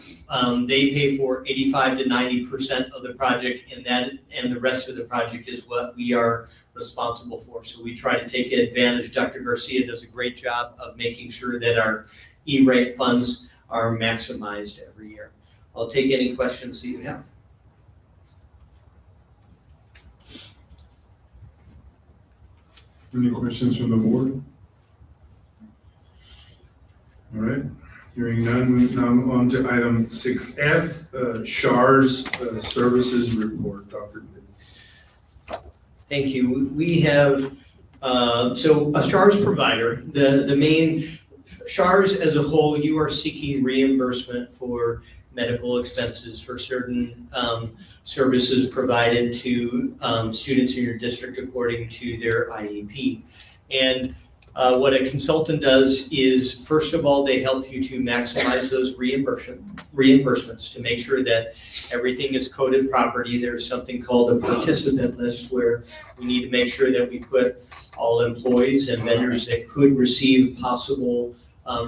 they pay for 85 to 90% of the project, and the rest of the project is what we are responsible for. So we try to take advantage. Dr. Garcia does a great job of making sure that our E-rate funds are maximized every year. I'll take any questions that you have. Any questions from the board? All right, hearing none, now on to item 6F, SHARS Services Report, Dr. Pitts. Thank you. We have, so a SHARS provider, the main, SHARS as a whole, you are seeking reimbursement for medical expenses for certain services provided to students in your district according to their IEP. And what a consultant does is, first of all, they help you to maximize those reimbursements to make sure that everything is coded properly. There's something called a participant list where we need to make sure that we put all employees and vendors that could receive possible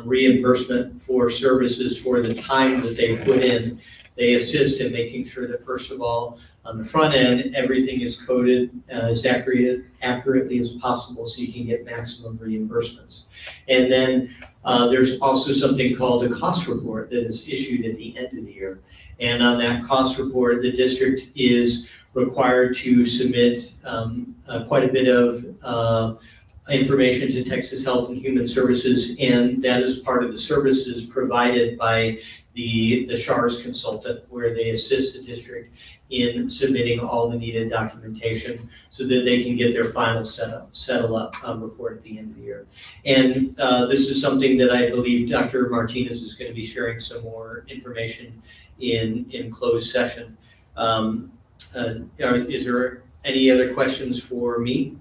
reimbursement for services for the time that they put in. They assist in making sure that, first of all, on the front end, everything is coded as accurately as possible so you can get maximum reimbursements. And then there's also something called a cost report that is issued at the end of the year. And on that cost report, the district is required to submit quite a bit of information to Texas Health and Human Services, and that is part of the services provided by the SHARS consultant, where they assist the district in submitting all the needed documentation so that they can get their final settle up report at the end of the year. And this is something that I believe Dr. Martinez is going to be sharing some more information in closed session. Is there any other questions for me?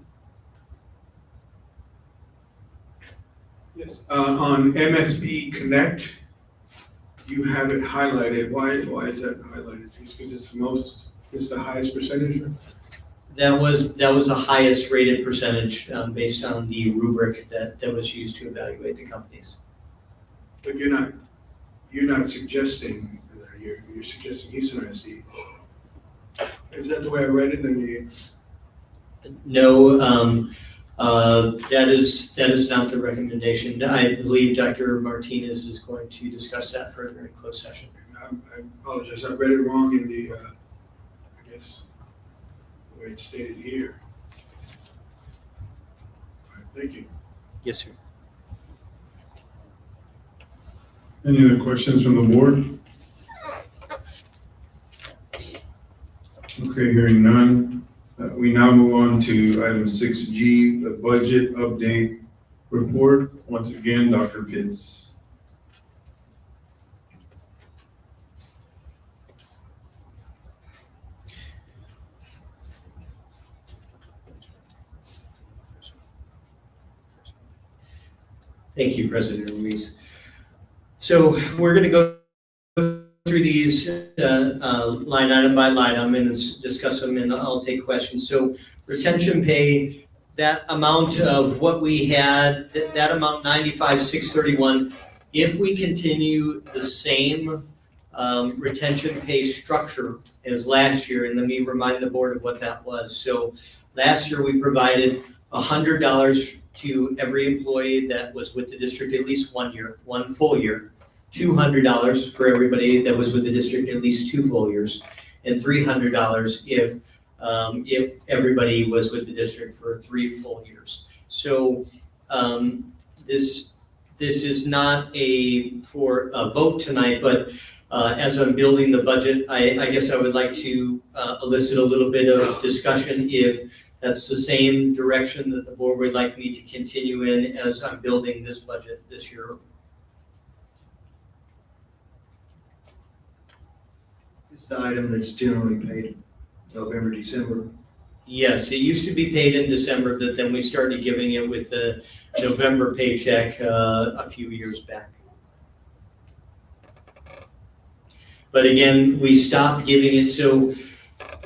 Yes, on MSP Connect, you have it highlighted. Why is that highlighted? Because it's the highest percentage? That was the highest rated percentage based on the rubric that was used to evaluate the companies. But you're not suggesting, you're suggesting Eastern ISD. Is that the way I read it in the? No, that is not the recommendation. I believe Dr. Martinez is going to discuss that further in closed session. I apologize, I read it wrong in the, I guess, the way it's stated here. All right, thank you. Yes, sir. Any other questions from the board? Okay, hearing none. We now move on to item 6G, the budget update report. Once again, Dr. Pitts. Thank you, President Ruiz. So we're going to go through these line item by line item and discuss them, and I'll take questions. So retention pay, that amount of what we had, that amount 95,631, if we continue the same retention pay structure as last year, and let me remind the board of what that was. So last year, we provided $100 to every employee that was with the district at least 1 year, 1 full year, $200 for everybody that was with the district at least 2 full years, and $300 if everybody was with the district for 3 full years. So this is not for a vote tonight, but as I'm building the budget, I guess I would like to elicit a little bit of discussion if that's the same direction that the board would like me to continue in as I'm building this budget this year. It's the item that's generally paid November, December. Yes, it used to be paid in December, but then we started giving it with the November paycheck a few years back. But again, we stopped giving it, so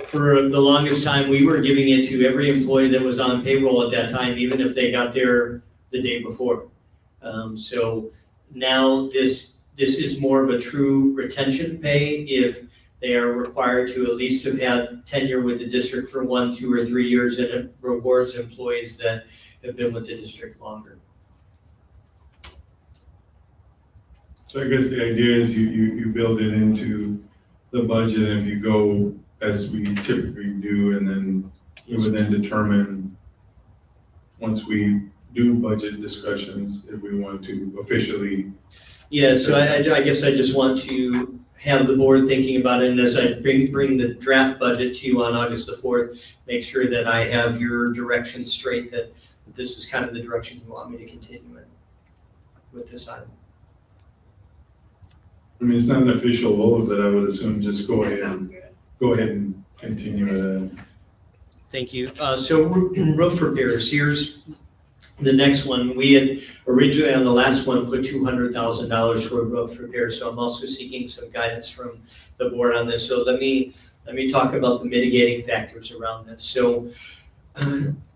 for the longest time, we were giving it to every employee that was on payroll at that time, even if they got there the day before. So now this is more of a true retention pay if they are required to at least have had tenure with the district for 1, 2, or 3 years, and it rewards employees that have been with the district longer. So I guess the idea is you build it into the budget, and if you go as we typically do, and then we would then determine, once we do budget discussions, if we want to officially. Yeah, so I guess I just want to have the board thinking about it, and as I bring the draft budget to you on August the 4th, make sure that I have your direction straight, that this is kind of the direction you want me to continue in with this item. I mean, it's not an official vote, but I would assume just go ahead and continue with that. Thank you. So roof repairs, here's the next one. We had originally on the last one put $200,000 toward roof repairs, so I'm also seeking some guidance from the board on this. So let me talk about the mitigating factors around this. So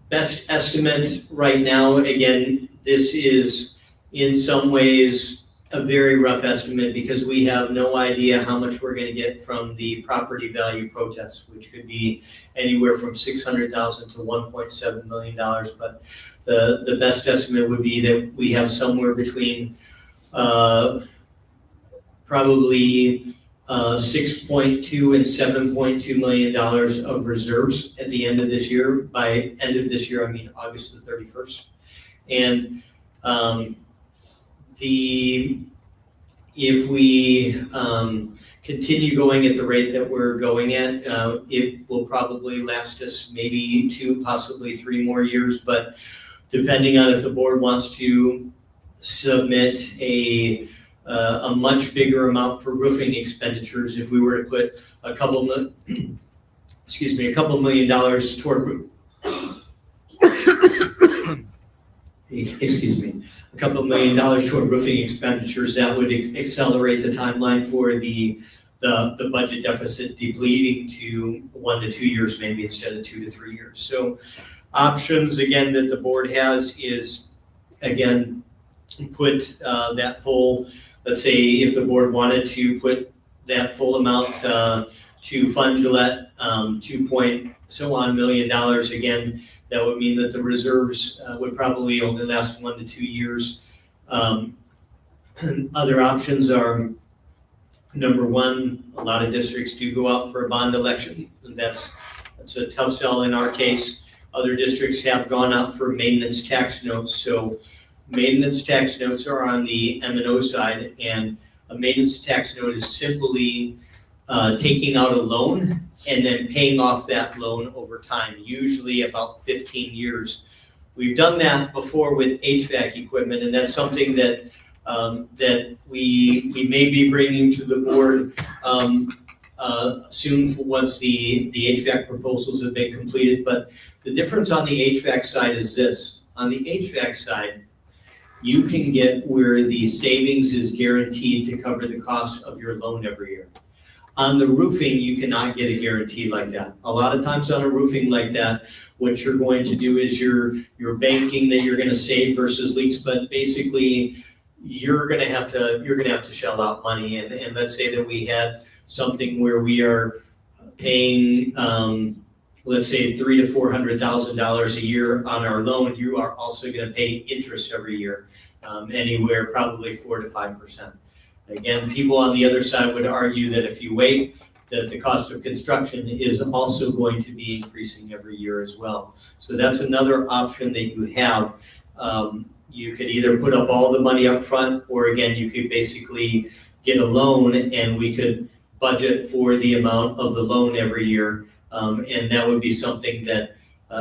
best estimate right now, again, this is in some ways a very rough estimate because we have no idea how much we're going to get from the property value protests, which could be anywhere from $600,000 to $1.7 million. But the best estimate would be that we have somewhere between probably 6.2 and $7.2 million of reserves at the end of this year. By end of this year, I mean August the 31st. And if we continue going at the rate that we're going at, it will probably last us maybe 2, possibly 3 more years. But depending on if the board wants to submit a much bigger amount for roofing expenditures, if we were to put a couple million dollars toward roof. A couple $1 million toward roofing expenditures, that would accelerate the timeline for the budget deficit depleting to 1 to 2 years, maybe instead of 2 to 3 years. So options again that the board has is again put that full. Let's say if the board wanted to put that full amount to fund Gillette, $2 million again. That would mean that the reserves would probably only last 1 to 2 years. Other options are, number one, a lot of districts do go out for a bond election. That's a tough sell in our case. Other districts have gone out for maintenance tax notes. So maintenance tax notes are on the M&O side, and a maintenance tax note is simply taking out a loan and then paying off that loan over time, usually about 15 years. We've done that before with HVAC equipment, and that's something that that we may be bringing to the board soon once the HVAC proposals have been completed. But the difference on the HVAC side is this. On the HVAC side, you can get where the savings is guaranteed to cover the cost of your loan every year. On the roofing, you cannot get a guarantee like that. A lot of times on a roofing like that, what you're going to do is you're banking that you're going to save versus leaks, but basically you're gonna have to shell out money. And let's say that we had something where we are paying, let's say $300,000 to $400,000 a year on our loan, you are also gonna pay interest every year, anywhere probably 4 to 5%. Again, people on the other side would argue that if you wait, that the cost of construction is also going to be increasing every year as well. So that's another option that you have. You could either put up all the money up front, or again, you could basically get a loan and we could budget for the amount of the loan every year. And that would be something that,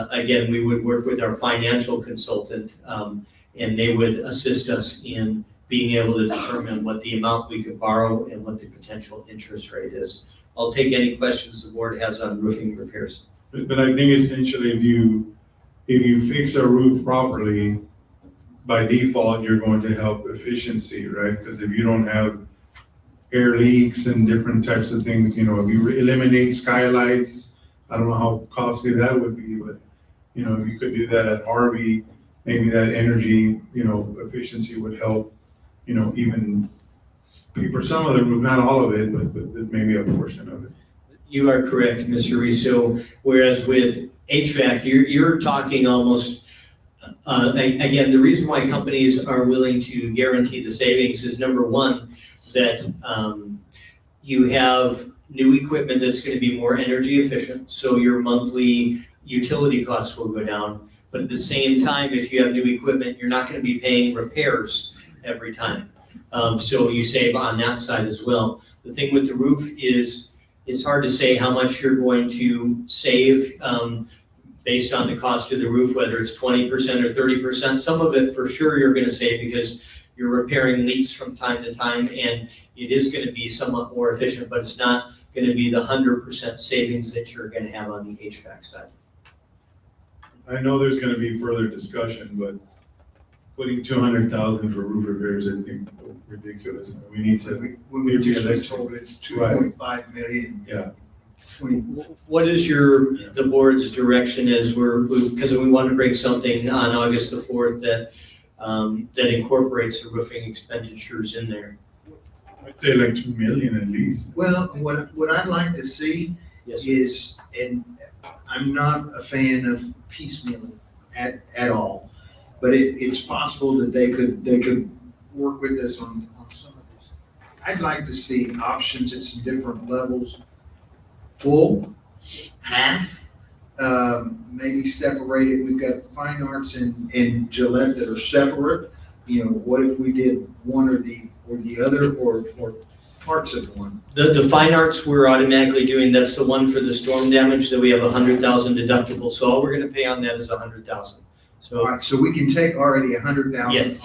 again, we would work with our financial consultant, and they would assist us in being able to determine what the amount we could borrow and what the potential interest rate is. I'll take any questions the board has on roofing repairs. But I think essentially if you fix a roof properly, by default, you're going to help efficiency, right? Because if you don't have air leaks and different types of things, if you eliminate skylights, I don't know how costly that would be, but, if you could do that at Harvey, maybe that energy, efficiency would help, even for some of the roof, not all of it, but maybe a portion of it. You are correct, Mr. Riso. Whereas with HVAC, you're talking almost, again, the reason why companies are willing to guarantee the savings is, number one, that you have new equipment that's going to be more energy efficient, so your monthly utility costs will go down. But at the same time, if you have new equipment, you're not going to be paying repairs every time. So you save on that side as well. The thing with the roof is it's hard to say how much you're going to save based on the cost of the roof, whether it's 20% or 30%. Some of it for sure you're going to save because you're repairing leaks from time to time, and it is going to be somewhat more efficient, but it's not going to be the 100% savings that you're going to have on the HVAC side. I know there's gonna be further discussion, but putting $200,000 for roof repairs, I think ridiculous. We need to. When we just been told it's 2.5 million. Yeah. What is the board's direction as because we want to bring something on August the 4th that incorporates the roofing expenditures in there? I'd say like 2 million at least. Well, what I'd like to see is, and I'm not a fan of piecemealing at all, but it's possible that they could work with us on some of this. I'd like to see options at some different levels, full, half, maybe separated. We've got fine arts and Gillette that are separate. What if we did one or the other, or parts of one? The fine arts we're automatically doing, that's the one for the storm damage that we have $100,000 deductible. So all we're going to pay on that is $100,000. So, all right, so we can take already $100,000 Yes.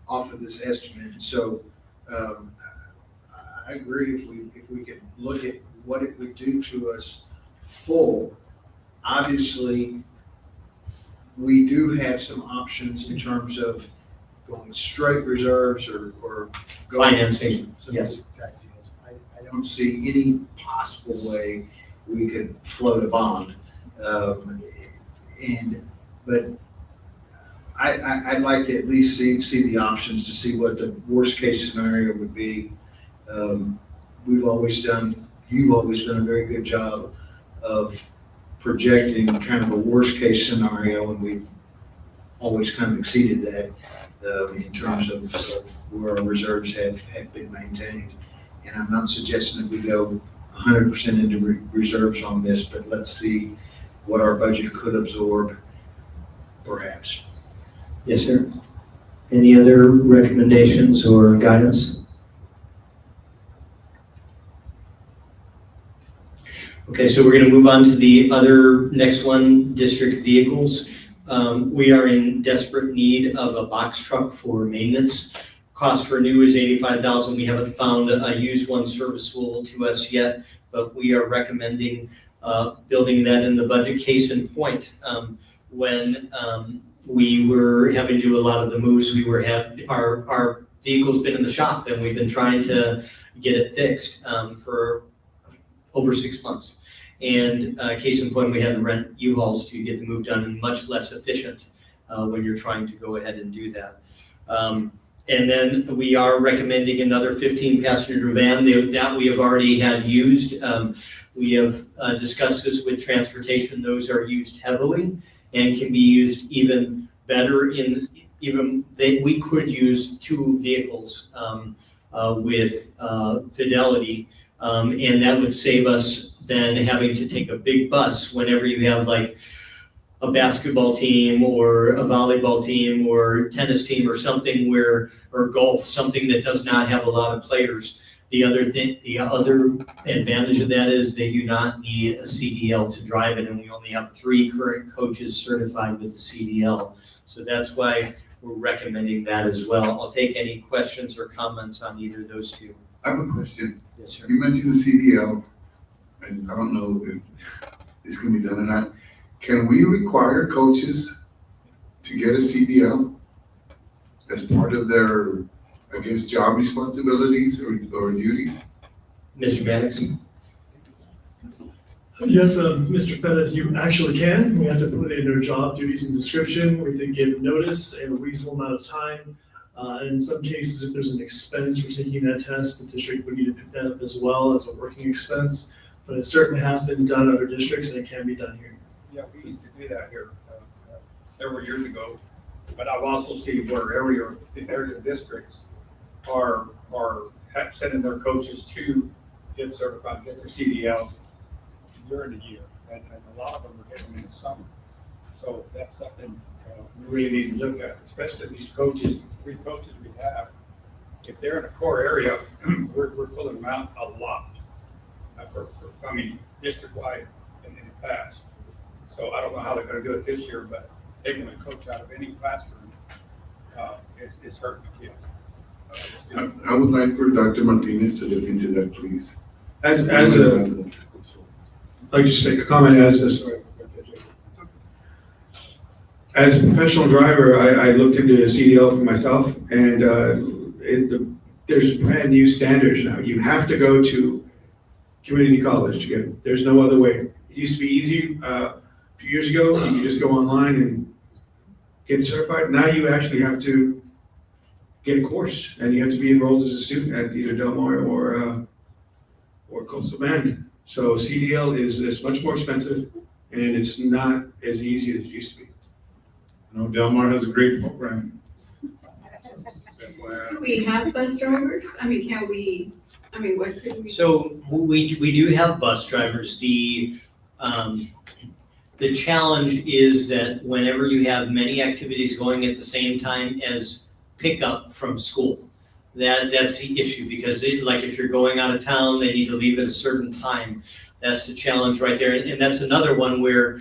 off of this estimate. So I agree if we could look at what it would do to us full. Obviously, we do have some options in terms of going straight reserves or going Financing, some yes. contract deals. I don't see any possible way we could float a bond. But I'd like to at least see the options to see what the worst case scenario would be. You've always done a very good job of projecting kind of a worst case scenario, and we've always kind of exceeded that in terms of where our reserves have been maintained. And I'm not suggesting that we go 100% into reserves on this, but let's see what our budget could absorb, perhaps. Yes, sir. Any other recommendations or guidance? Okay, so we're going to move on to the other next one, district vehicles. We are in desperate need of a box truck for maintenance. Cost for new is $85,000. We haven't found a used one serviceable to us yet, but we are recommending building that in the budget. Case in point, when we were having to do a lot of the moves, our vehicle's been in the shop and we've been trying to get it fixed for over 6 months. And case in point, we had to rent U-Hauls to get the move done, and much less efficient when you're trying to go ahead and do that. And then we are recommending another 15-passenger van that we have already had used. We have discussed this with transportation. Those are used heavily and can be used even better we could use 2 vehicles with Fidelity. And that would save us then having to take a big bus whenever you have like a basketball team or a volleyball team or tennis team or something or golf, something that does not have a lot of players. The other advantage of that is they do not need a CDL to drive it, and we only have 3 current coaches certified with the CDL. So that's why we're recommending that as well. I'll take any questions or comments on either of those 2. I have a question. Yes, sir. You mentioned the CDL, and I don't know if this can be done or not. Can we require coaches to get a CDL as part of their, I guess, job responsibilities or duties? Mr. Mannix? Yes, Mr. Pettis, you actually can. We have to put it in their job duties and description. We did give notice and a reasonable amount of time. And in some cases, if there's an expense for taking that test, the district would need to pick that up as well as a working expense. But it certainly has been done in other districts, and it can be done here. Yeah, we used to do that here several years ago, but I've also seen where area districts are sending their coaches to get certified, get their CDLs during the year, and a lot of them are getting in the summer. So that's something we really need to look at, especially these coaches, 3 coaches we have. If they're in a core area, we're pulling them out a lot district-wide in the past. So I don't know how they're gonna do it this year, but taking a coach out of any classroom is hurting the kids. I would like for Dr. Martinez to look into that, please. I'd like to just make a comment as a professional driver, I looked into the CDL for myself, and there's brand new standards now. You have to go to community college to get it. There's no other way. It used to be easy a few years ago. You could just go online and get certified. Now you actually have to get a course, and you have to be enrolled as a student at either Del Mar or Coastal Bend. So CDL is much more expensive, and it's not as easy as it used to be. I know Del Mar has a great program. Do we have bus drivers? What could we? So we do have bus drivers. The challenge is that whenever you have many activities going at the same time as pickup from school, that's the issue, because like if you're going out of town, they need to leave at a certain time. That's the challenge right there. And that's another one where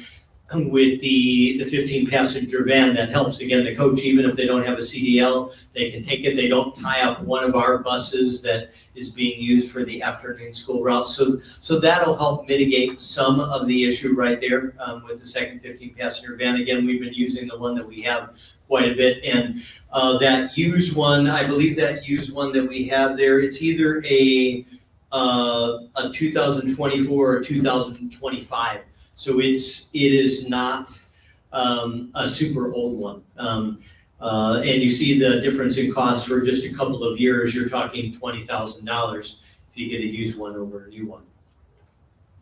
with the 15-passenger van, that helps. Again, the coach, even if they don't have a CDL, they can take it. They don't tie up one of our buses that is being used for the afternoon school routes. So that'll help mitigate some of the issue right there with the second 15-passenger van. Again, we've been using the one that we have quite a bit. And that used one, I believe that used one that we have there, it's either a 2024 or 2025. So it is not a super old one. And you see the difference in cost for just a couple of years. You're talking $20,000 if you get a used one over a new one.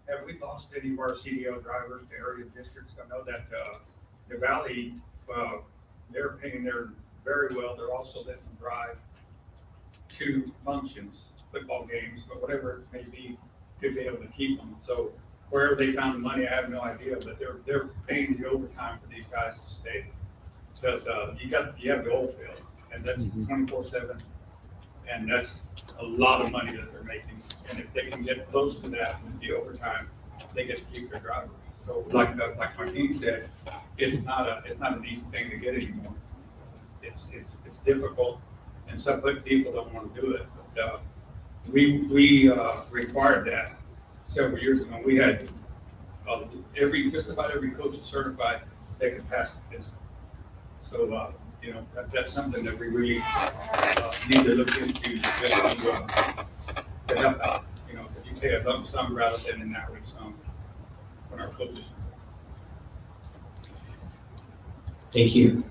Have we lost any of our CDL drivers to area districts? I know that the Valley, they're paying there very well. They're also letting them drive to functions, football games, but whatever it may be, to be able to keep them. So wherever they found the money, I have no idea, but they're paying the overtime for these guys to stay. Because you have the oil field, and that's 24/7, and that's a lot of money that they're making. And if they can get close to that with the overtime, they get to keep their drivers. So like Martin said, it's not an easy thing to get anymore. It's difficult, and some people don't want to do it. But we required that several years ago. We had just about every coach is certified, they could pass the test. So that's something that we really need to look into to help out. Because you pay a lump sum rather than an average sum on our coaches. Thank you.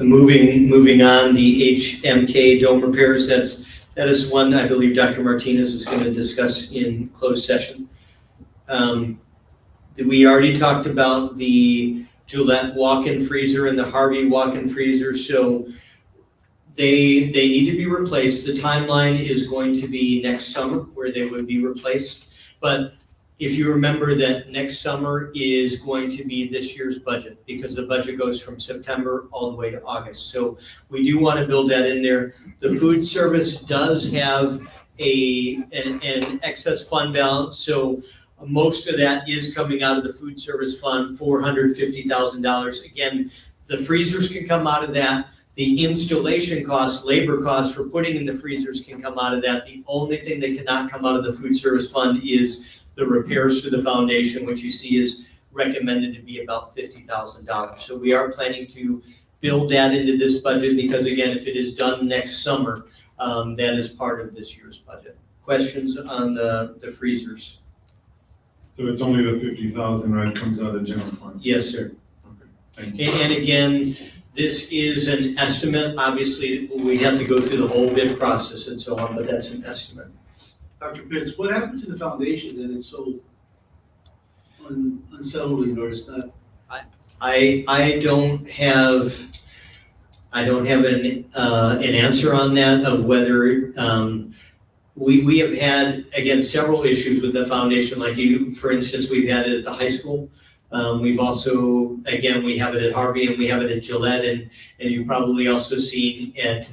moving on, the HMK dome repairs, that is one I believe Dr. Martinez is going to discuss in closed session. We already talked about the Gillette walk-in freezer and the Harvey walk-in freezer, so they need to be replaced. The timeline is going to be next summer where they would be replaced. But if you remember that next summer is going to be this year's budget, because the budget goes from September all the way to August. So we do want to build that in there. The food service does have an excess fund balance, so most of that is coming out of the food service fund, $450,000. Again, the freezers can come out of that. The installation costs, labor costs for putting in the freezers can come out of that. The only thing that cannot come out of the food service fund is the repairs to the foundation, which you see is recommended to be about $50,000. So we are planning to build that into this budget because, again, if it is done next summer, that is part of this year's budget. Questions on the freezers? So it's only the 50,000, right, comes out of the general fund? Yes, sir. Okay, thank you. And again, this is an estimate. Obviously, we have to go through the whole bid process and so on, but that's an estimate. Dr. Pitts, what happened to the foundation that it's so unsettling, or it's not? I don't have an answer on that of whether, we have had, again, several issues with the foundation, like for instance, we've had it at the high school. We've also, again, we have it at Harvey and we have it at Gillette, and you've probably also seen at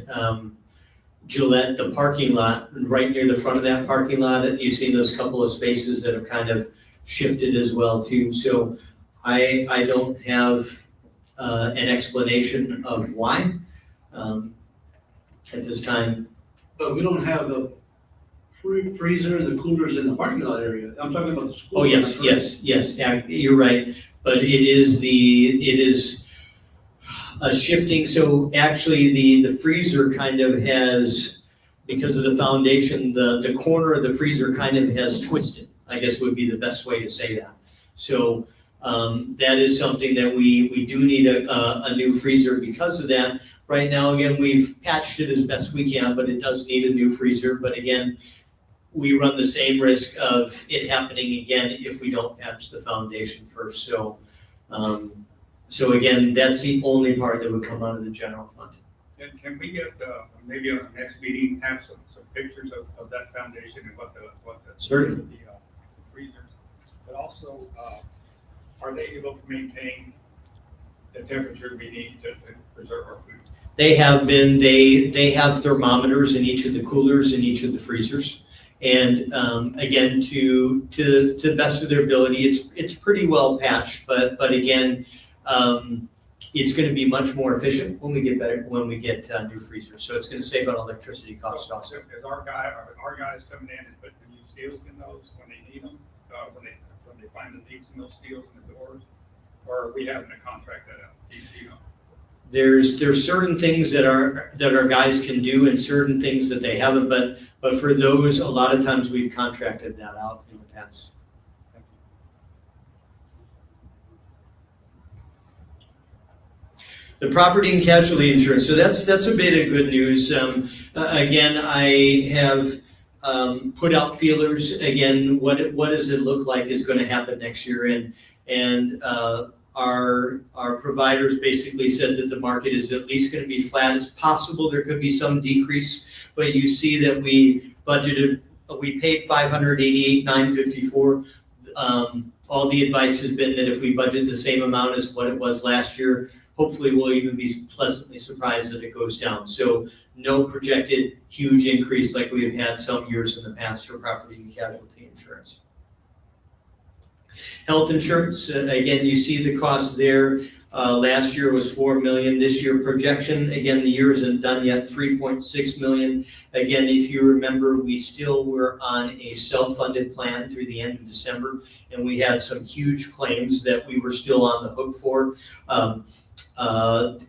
Gillette, the parking lot, right near the front of that parking lot, you've seen those couple of spaces that have kind of shifted as well too. So I don't have an explanation of why at this time. But we don't have the freezer and the coolers in the parking lot area. I'm talking about the school. Oh, yes, yeah, you're right. But it is shifting. So actually the freezer kind of has, because of the foundation, the corner of the freezer kind of has twisted, I guess would be the best way to say that. So that is something that we do need a new freezer because of that. Right now, again, we've patched it as best we can, but it does need a new freezer. But again, we run the same risk of it happening again if we don't patch the foundation first. So, so again, that's the only part that would come out of the general fund. Can we get, maybe on the next meeting, have some pictures of that foundation and what the Certainly. the freezers, but also, are they able to maintain the temperature we need to preserve our food? They have been, they have thermometers in each of the coolers in each of the freezers. And again, to the best of their ability, it's pretty well patched, but again, it's going to be much more efficient when we get new freezers. So it's going to save on electricity costs also. Is our guys coming in and putting the new seals in those when they need them, when they find the leaks in those seals in the doors, or are we having to contract that out? Do you know? There's certain things that our guys can do and certain things that they haven't, but for those, a lot of times we've contracted that out in the past. The property and casualty insurance, so that's a bit of good news. Again, I have put out feelers. Again, what does it look like is going to happen next year? And our providers basically said that the market is at least going to be flat. It's possible there could be some decrease, but you see that we paid $588,954. All the advice has been that if we budget the same amount as what it was last year, hopefully we'll even be pleasantly surprised that it goes down. So no projected huge increase like we have had some years in the past for property and casualty insurance. Health insurance, again, you see the cost there. Last year was $4 million. This year projection, again, the year isn't done yet, $3.6 million. Again, if you remember, we still were on a self-funded plan through the end of December, and we had some huge claims that we were still on the hook for.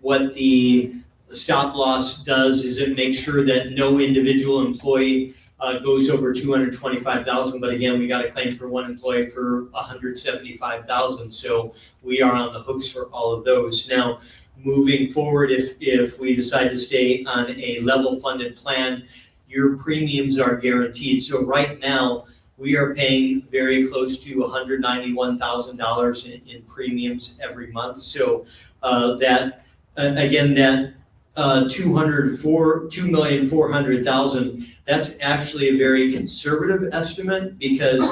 What the stop loss does is it makes sure that no individual employee goes over $225,000, but again, we got a claim for one employee for $175,000, so we are on the hooks for all of those. Now, moving forward, if we decide to stay on a level funded plan, your premiums are guaranteed. So right now, we are paying very close to $191,000 in premiums every month. So that $2,400,000, that's actually a very conservative estimate, because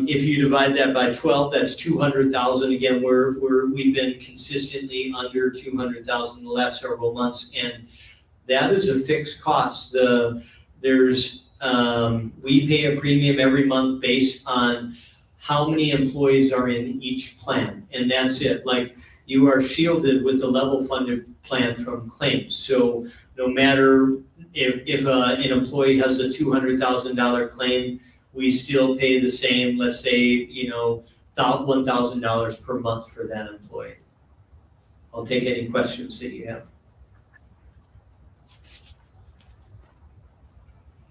if you divide that by 12, that's 200,000. Again, we've been consistently under 200,000 the last several months, and that is a fixed cost. We pay a premium every month based on how many employees are in each plan, and that's it. Like, you are shielded with the level funded plan from claims. So no matter if an employee has a $200,000 claim, we still pay the same, let's say, $1,000 per month for that employee. I'll take any questions that you have.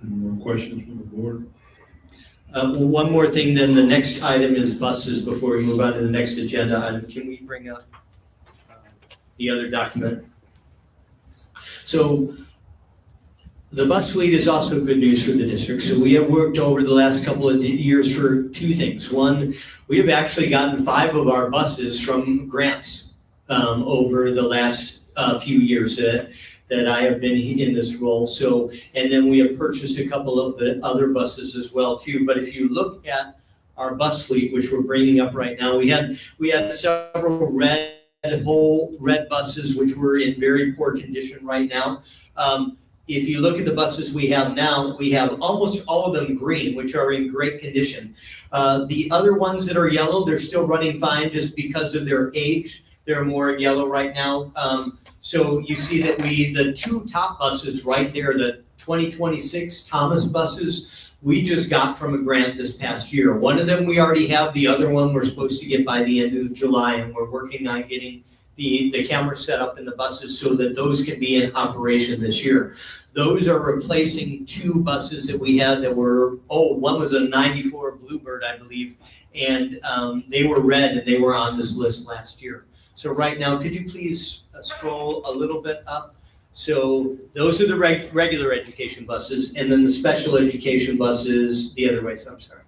Any more questions from the board? One more thing, then the next item is buses before we move on to the next agenda item. Can we bring up the other document? So the bus fleet is also good news for the district. So we have worked over the last couple of years for two things. One, we have actually gotten 5 of our buses from grants over the last few years that I have been in this role. So, and then we have purchased a couple of the other buses as well too. But if you look at our bus fleet, which we're bringing up right now, we had several red buses, which were in very poor condition right now. If you look at the buses we have now, we have almost all of them green, which are in great condition. The other ones that are yellow, they're still running fine just because of their age. They're more in yellow right now. So you see that the 2 top buses right there, the 2026 Thomas buses, we just got from a grant this past year. One of them we already have, the other one we're supposed to get by the end of July, and we're working on getting the camera set up in the buses so that those can be in operation this year. Those are replacing 2 buses that we had that were old. One was a 94 Bluebird, I believe, and they were red and they were on this list last year. So right now, could you please scroll a little bit up? So those are the regular education buses, and then the special education buses the other way. So I'm sorry.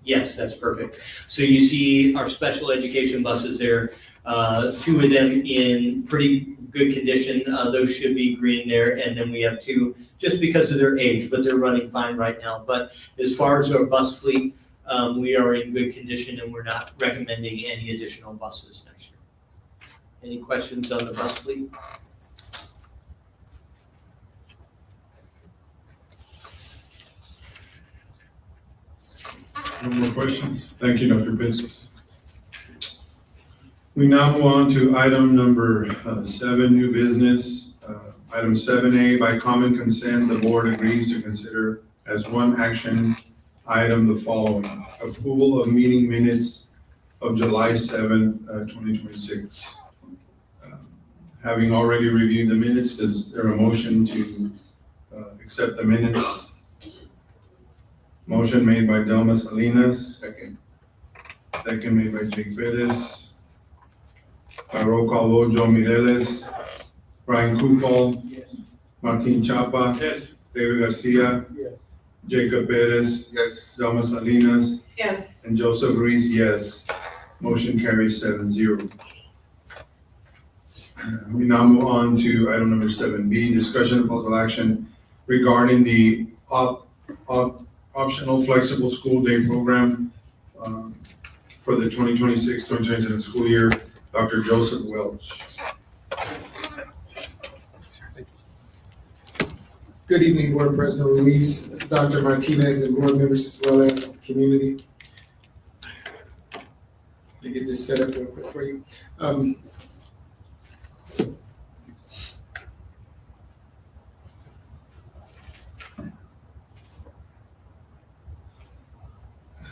Yes, that's perfect. So you see our special education buses there, 2 of them in pretty good condition. Those should be green there. And then we have 2 just because of their age, but they're running fine right now. But as far as our bus fleet, we are in good condition, and we're not recommending any additional buses next year. Any questions on the bus fleet? No more questions? Thank you, Dr. Pitts. We now move on to item number 7, new business. Item 7A, by common consent, the board agrees to consider as one action item the following: approval of meeting minutes of July 7th, 2026. Having already reviewed the minutes, is there a motion to accept the minutes? Motion made by Delma Salinas. Second. Second made by Jake Perez. By roll call vote, Joe Mireles, Brian Kufal. Yes. Martin Chapa. Yes. David Garcia. Yes. Jacob Perez. Yes. Delma Salinas. Yes. And Joseph Reese, yes. Motion carries 7-0. We now move on to item number 7B, discussion and possible action regarding the optional flexible school day program for the 2026-2027 school year. Dr. Joseph Welch. Good evening, Board President Ruiz, Dr. Martinez, and board members, as well as the community. To get this set up real quick for you.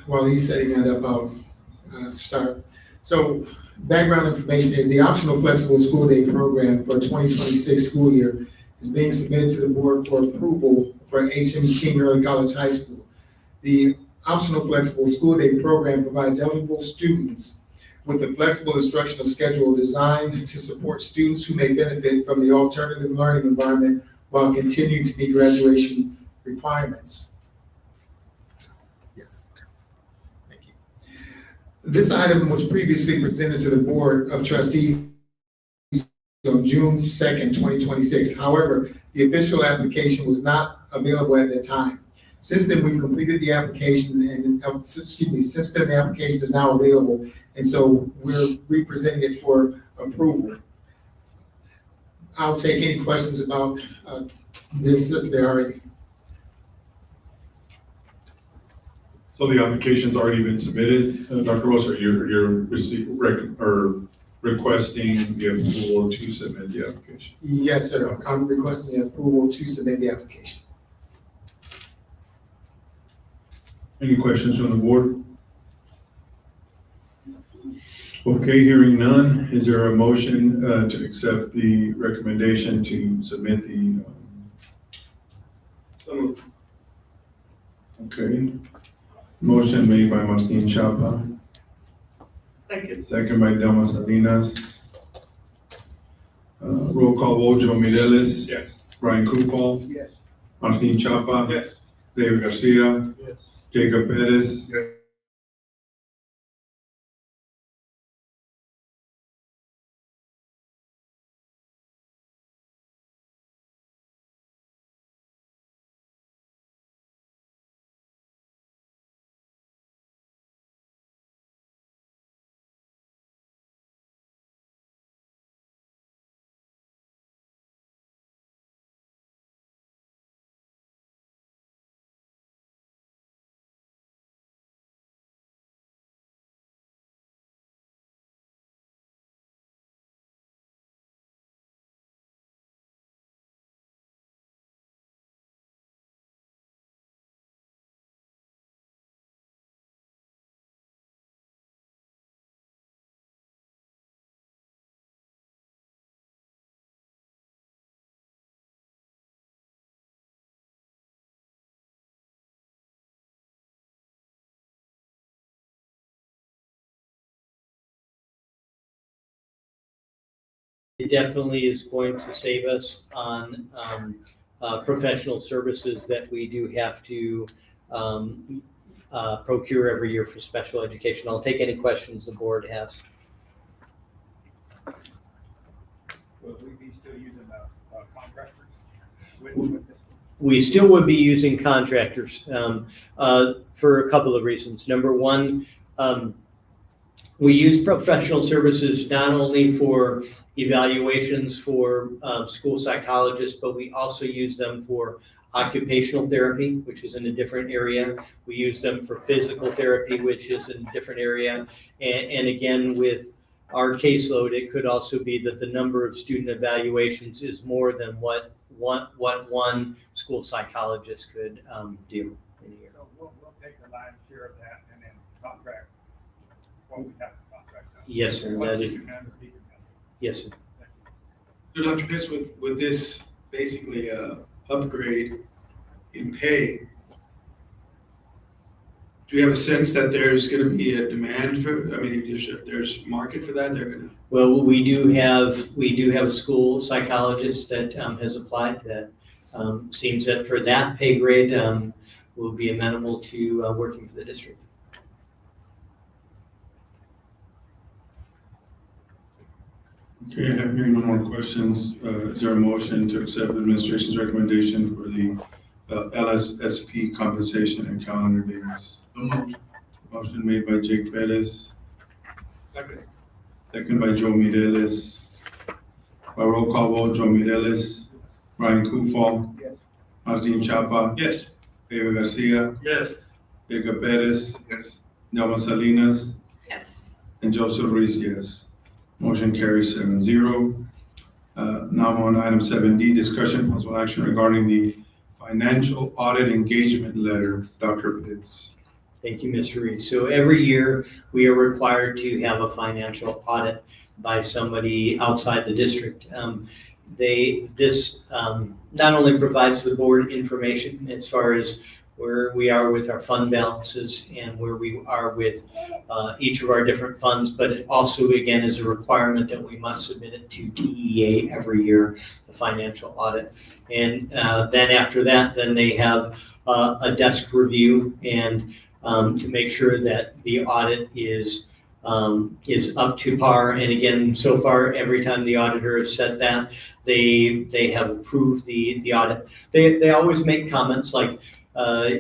While he's setting that up, I'll start. So background information is the optional flexible school day program for 2026 school year is being submitted to the board for approval for H.M. King Early College High School. The optional flexible school day program provides eligible students with a flexible instructional schedule designed to support students who may benefit from the alternative learning environment while continuing to meet graduation requirements. Yes. Thank you. This item was previously presented to the Board of Trustees on June 2nd, 2026. However, the official application was not available at that time. Since then, we've completed the application and, since then the application is now available. And so we're representing it for approval. I'll take any questions about this if there are any. So the application's already been submitted, Dr. Ross, or you're requesting the approval to submit the application? Yes, sir. I'm requesting the approval to submit the application. Any questions from the board? Okay, hearing none, is there a motion to accept the recommendation to submit the? Okay, motion made by Martin Chapa. Second by Delma Salinas. Roll call vote, Joe Mireles. Yes. Brian Kufal. Yes. Martin Chapa. Yes. David Garcia. Yes. Jacob Perez. Yes. It definitely is going to save us on professional services that we do have to procure every year for special education. I'll take any questions the board has. Will we be still using contractors with this? We still would be using contractors for a couple of reasons. Number one, we use professional services not only for evaluations for school psychologists, but we also use them for occupational therapy, which is in a different area. We use them for physical therapy, which is in a different area. And again, with our caseload, it could also be that the number of student evaluations is more than what one school psychologist could do in a year. So we'll take the lion's share of that and then contract what we have to contract. Yes, sir. That is, yes, sir. So Dr. Pitts, with this basically upgrade in pay, do you have a sense that there's going to be a demand for, I mean, if there's market for that, they're going to? Well, we do have a school psychologist that has applied that seems that for that pay grade will be amenable to working for the district. Okay, I have hearing no more questions. Is there a motion to accept the administration's recommendation for the LSSP compensation and calendar days? Motion made by Jake Perez. Second by Joe Mireles. By roll call vote, Joe Mireles. Brian Kufal. Yes. Martin Chapa. Yes. David Garcia. Yes. Jacob Perez. Yes. Delma Salinas. Yes. And Joseph Ruiz, yes. Motion carries 7-0. Now on item 7D, discussion possible action regarding the financial audit engagement letter. Dr. Pitts. Thank you, Mr. Reed. So every year we are required to have a financial audit by somebody outside the district. This not only provides the board information as far as where we are with our fund balances and where we are with each of our different funds, but it also, again, is a requirement that we must submit it to TEA every year, the financial audit. And then after that, then they have a desk review and to make sure that the audit is up to par. And again, so far, every time the auditor has said that, they have approved the audit. They always make comments like,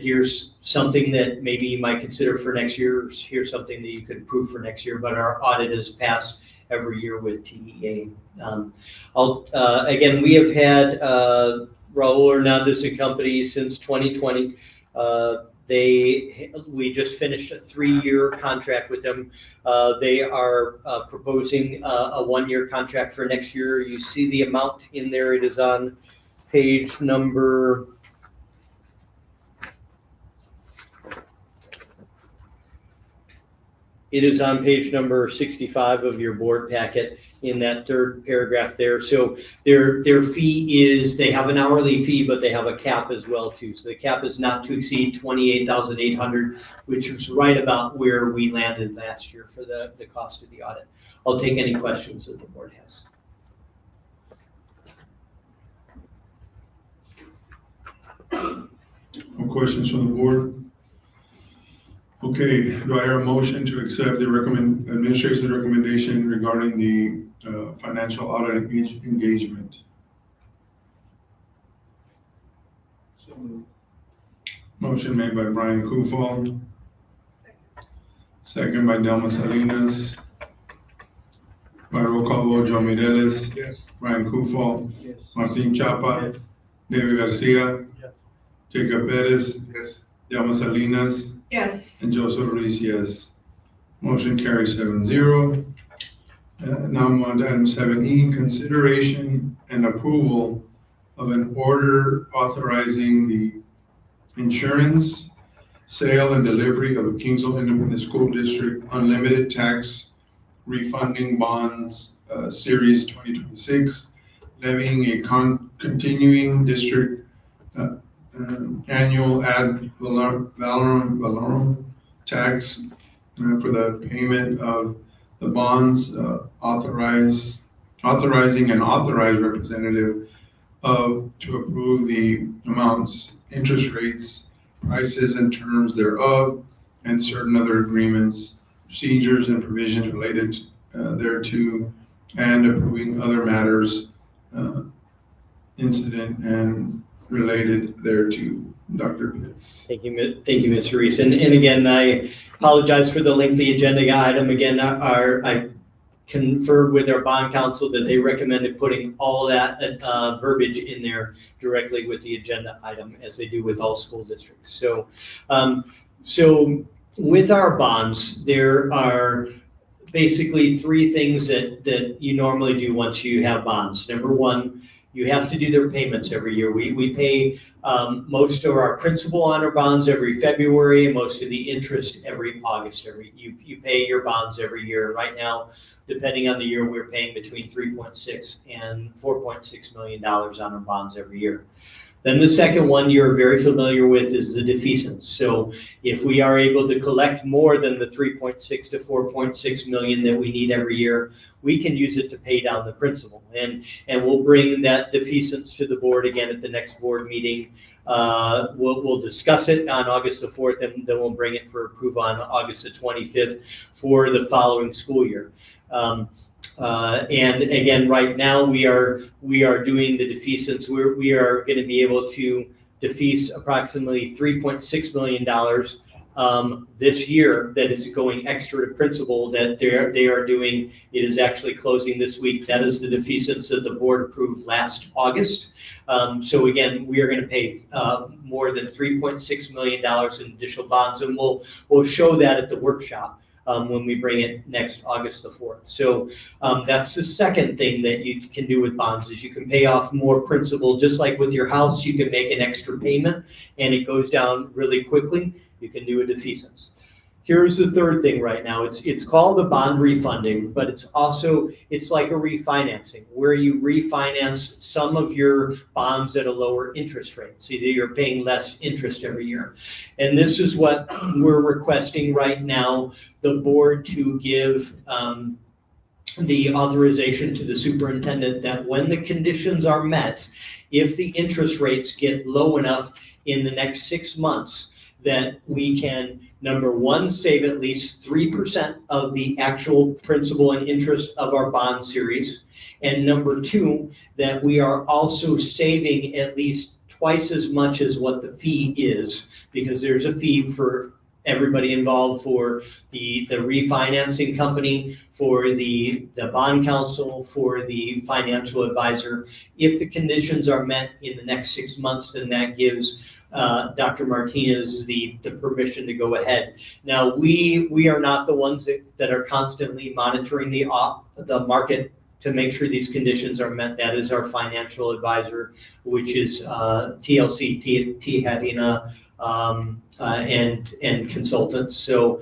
here's something that maybe you might consider for next year, or here's something that you could approve for next year, but our audit is passed every year with TEA. Again, we have had Raul Hernandez and Company since 2020. We just finished a 3-year contract with them. They are proposing a 1-year contract for next year. You see the amount in there. It is on page number. It is on page number 65 of your board packet in that third paragraph there. So their fee is, they have an hourly fee, but they have a cap as well too. So the cap is not to exceed $28,800, which is right about where we landed last year for the cost of the audit. I'll take any questions that the board has. No questions from the board? Okay, do I hear a motion to accept the administration's recommendation regarding the financial audit engagement? Motion made by Brian Kufal. Second by Delma Salinas. By roll call vote, Joe Mireles. Yes. Brian Kufal. Yes. Martin Chapa. David Garcia. Yes. Jacob Perez. Yes. Delma Salinas. Yes. And Joseph Ruiz, yes. Motion carries 7-0. Now I'm on to item 7E, consideration and approval of an order authorizing the insurance, sale, and delivery of a Kingsville Independent School District unlimited tax refunding bonds, series 2026, levying a continuing district annual ad valorem tax for the payment of the bonds, authorizing an authorized representative to approve the amounts, interest rates, prices and terms thereof, and certain other agreements, procedures and provisions related thereto, and approving other matters incident and related thereto. Dr. Pitts. Thank you, Mr. Reese. And again, I apologize for the lengthy agenda item. Again, I conferred with our bond counsel that they recommended putting all that verbiage in there directly with the agenda item, as they do with all school districts. So, so with our bonds, there are basically 3 things that you normally do once you have bonds. Number 1, you have to do their payments every year. We pay most of our principal on our bonds every February, and most of the interest every August. You pay your bonds every year. Right now, depending on the year, we're paying between $3.6 and $4.6 million on our bonds every year. Then the second one you're very familiar with is the defeasance. So if we are able to collect more than the 3.6 to 4.6 million that we need every year, we can use it to pay down the principal. And we'll bring that defeasance to the board again at the next board meeting. We'll discuss it on August the 4th, and then we'll bring it for approval on August the 25th for the following school year. And again, right now we are doing the defeasance. We are going to be able to defease approximately $3.6 million this year that is going extra to principal that they are doing. It is actually closing this week. That is the defeasance that the board approved last August. So again, we are going to pay more than $3.6 million in additional bonds, and we'll show that at the workshop. When we bring it next August the 4th. So that's the second thing that you can do with bonds is you can pay off more principal. Just like with your house, you can make an extra payment and it goes down really quickly. You can do a defeasance. here's the third thing right now. It's called a bond refunding, but it's like a refinancing where you refinance some of your bonds at a lower interest rate. So you're paying less interest every year. And this is what we're requesting right now, the board to give the authorization to the superintendent that when the conditions are met, if the interest rates get low enough in the next 6 months, that we can, number one, save at least 3% of the actual principal and interest of our bond series. And number two, that we are also saving at least twice as much as what the fee is, because there's a fee for everybody involved, for the refinancing company, for the bond counsel, for the financial advisor. If the conditions are met in the next 6 months, then that gives Dr. Martinez the permission to go ahead. Now, we are not the ones that are constantly monitoring the market to make sure these conditions are met. That is our financial advisor, which is TLC, T. Hadina, and consultants. So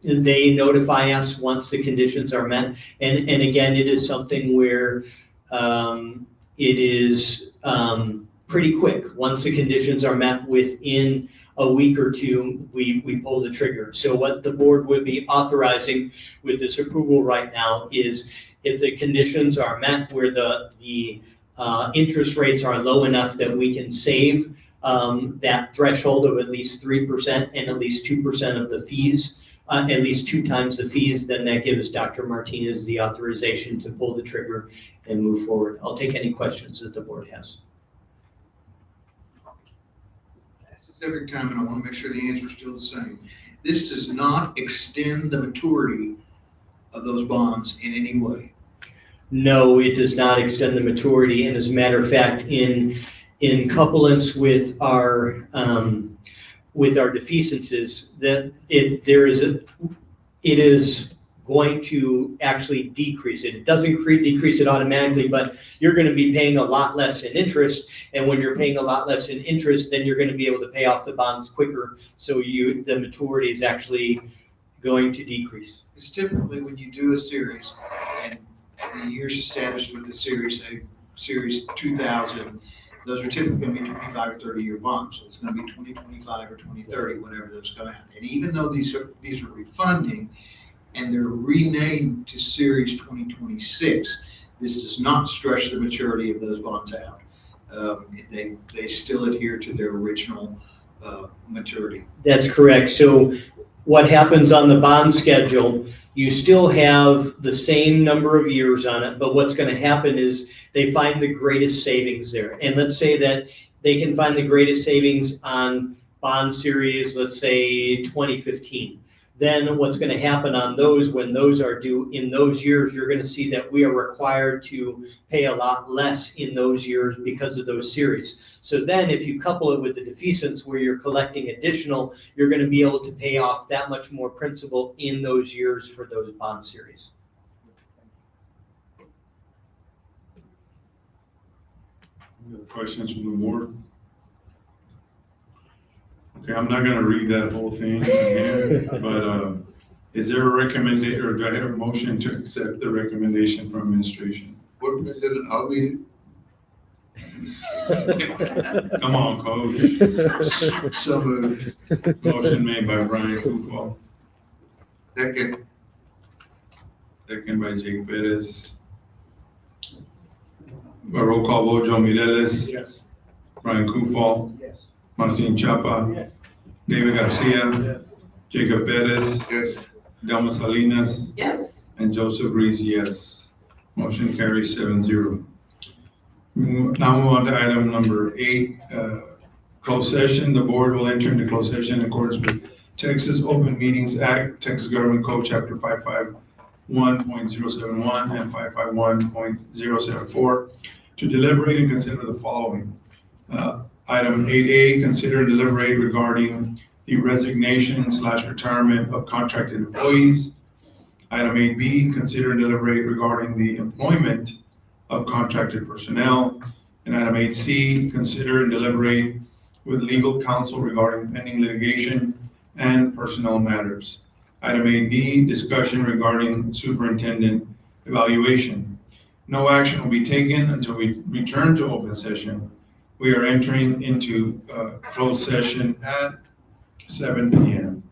they notify us once the conditions are met. And again, it is something where it is pretty quick. Once the conditions are met, within a week or two, we pull the trigger. So what the board would be authorizing with this approval right now is, if the conditions are met where the interest rates are low enough that we can save that threshold of at least 3% and at least 2% of the fees, at least 2 times the fees, then that gives Dr. Martinez the authorization to pull the trigger and move forward. I'll take any questions that the board has. Every time, and I want to make sure the answer is still the same. This does not extend the maturity of those bonds in any way. No, it does not extend the maturity. And as a matter of fact, in couplance with our deficiencies, that it is going to actually decrease it. It doesn't decrease it automatically, but you're going to be paying a lot less in interest. And when you're paying a lot less in interest, then you're going to be able to pay off the bonds quicker. So the maturity is actually going to decrease. It's typically when you do a series, and the years established with the series, say series 2000, those are typically going to be 25 or 30-year bonds. So it's going to be 2025 or 2030, whenever those come out. And even though these are refunding, and they're renamed to Series 2026, this does not stretch the maturity of those bonds out. They still adhere to their original maturity. That's correct. So what happens on the bond schedule, you still have the same number of years on it, but what's going to happen is they find the greatest savings there. And let's say that they can find the greatest savings on bond series, let's say 2015. Then what's going to happen on those, when those are due in those years, you're going to see that we are required to pay a lot less in those years because of those series. So then if you couple it with the defeasance where you're collecting additional, you're going to be able to pay off that much more principal in those years for those bond series. Any other questions from the board? Okay, I'm not gonna read that whole thing again, but is there a recommendation, or do I have a motion to accept the recommendation from administration? Board President, I'll read it. Come on, coach. So moved. Motion made by Brian Kufal. Second. Second by Jake Perez. By roll call vote, Joe Mireles. Yes. Brian Kufal. Yes. Martin Chapa. Yes. David Garcia. Yes. Jacob Perez. Yes. Delma Salinas. Yes. And Joseph Reese, yes. Motion carries 7-0. Now move on to item number 8, closed session. The board will enter into closed session in accordance with Texas Open Meetings Act, Texas Government Code, Chapter 551.071 and 551.074 to deliberate and consider the following. Item 8A, consider and deliberate regarding the resignation/retirement of contracted employees. Item 8B, consider and deliberate regarding the employment of contracted personnel. And item 8C, consider and deliberate with legal counsel regarding pending litigation and personnel matters. Item 8D, discussion regarding superintendent evaluation. No action will be taken until we return to open session. We are entering into closed session at 7 p.m.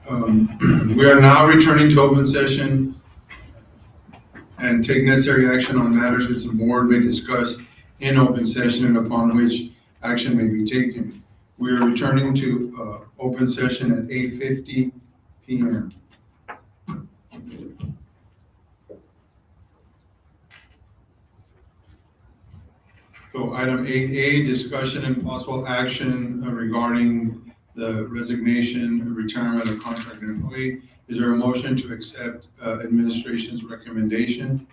We are now returning to open session and take necessary action on matters which the board may discuss in open session and upon which action may be taken. We are returning to open session at 8:50 PM. So item 8A, discussion and possible action regarding the resignation, retirement of contracted employee. Is there a motion to accept administration's recommendation?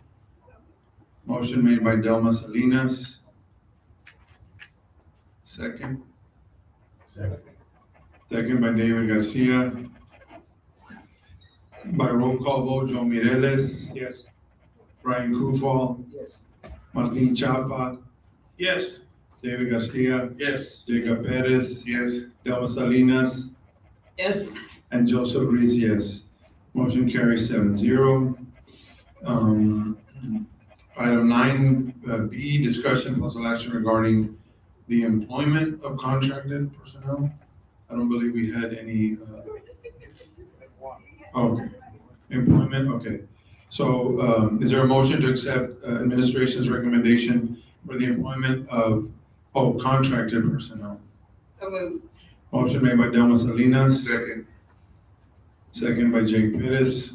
Motion made by Delma Salinas. Second. Second by David Garcia. By roll call vote, Joe Mireles, Yes. Brian Kufal. Yes. Martin Chapa, Yes. David Garcia, Yes. Jacob Perez, Yes. Delma Salinas, Yes. and Joseph Reese, yes. Motion carries 7-0. Item 9B, discussion possible action regarding the employment of contracted personnel. I don't believe we had any, okay, employment, okay. So, is there a motion to accept administration's recommendation for the employment of, contracted personnel? So moved. Motion made by Delma Salinas, Second. second by Jake Perez.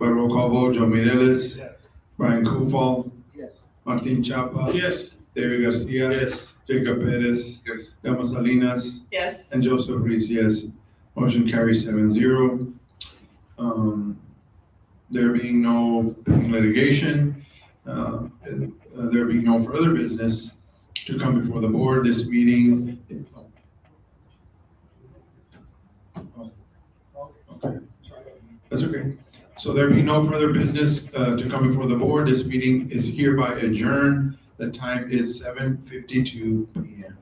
By roll call vote, Joe Mireles, Yes. Brian Kufal, Yes. Martin Chapa. Yes. David Garcia. Yes. Jacob Perez, Yes. Delma Salinas, Yes. and Joseph Reese, yes. Motion carries 7-0. There being no litigation, there being no further business to come before the board, this meeting. Okay. That's okay. So there being no further business to come before the board, this meeting is hereby adjourned. The time is 7:52 PM.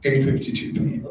8:52 PM.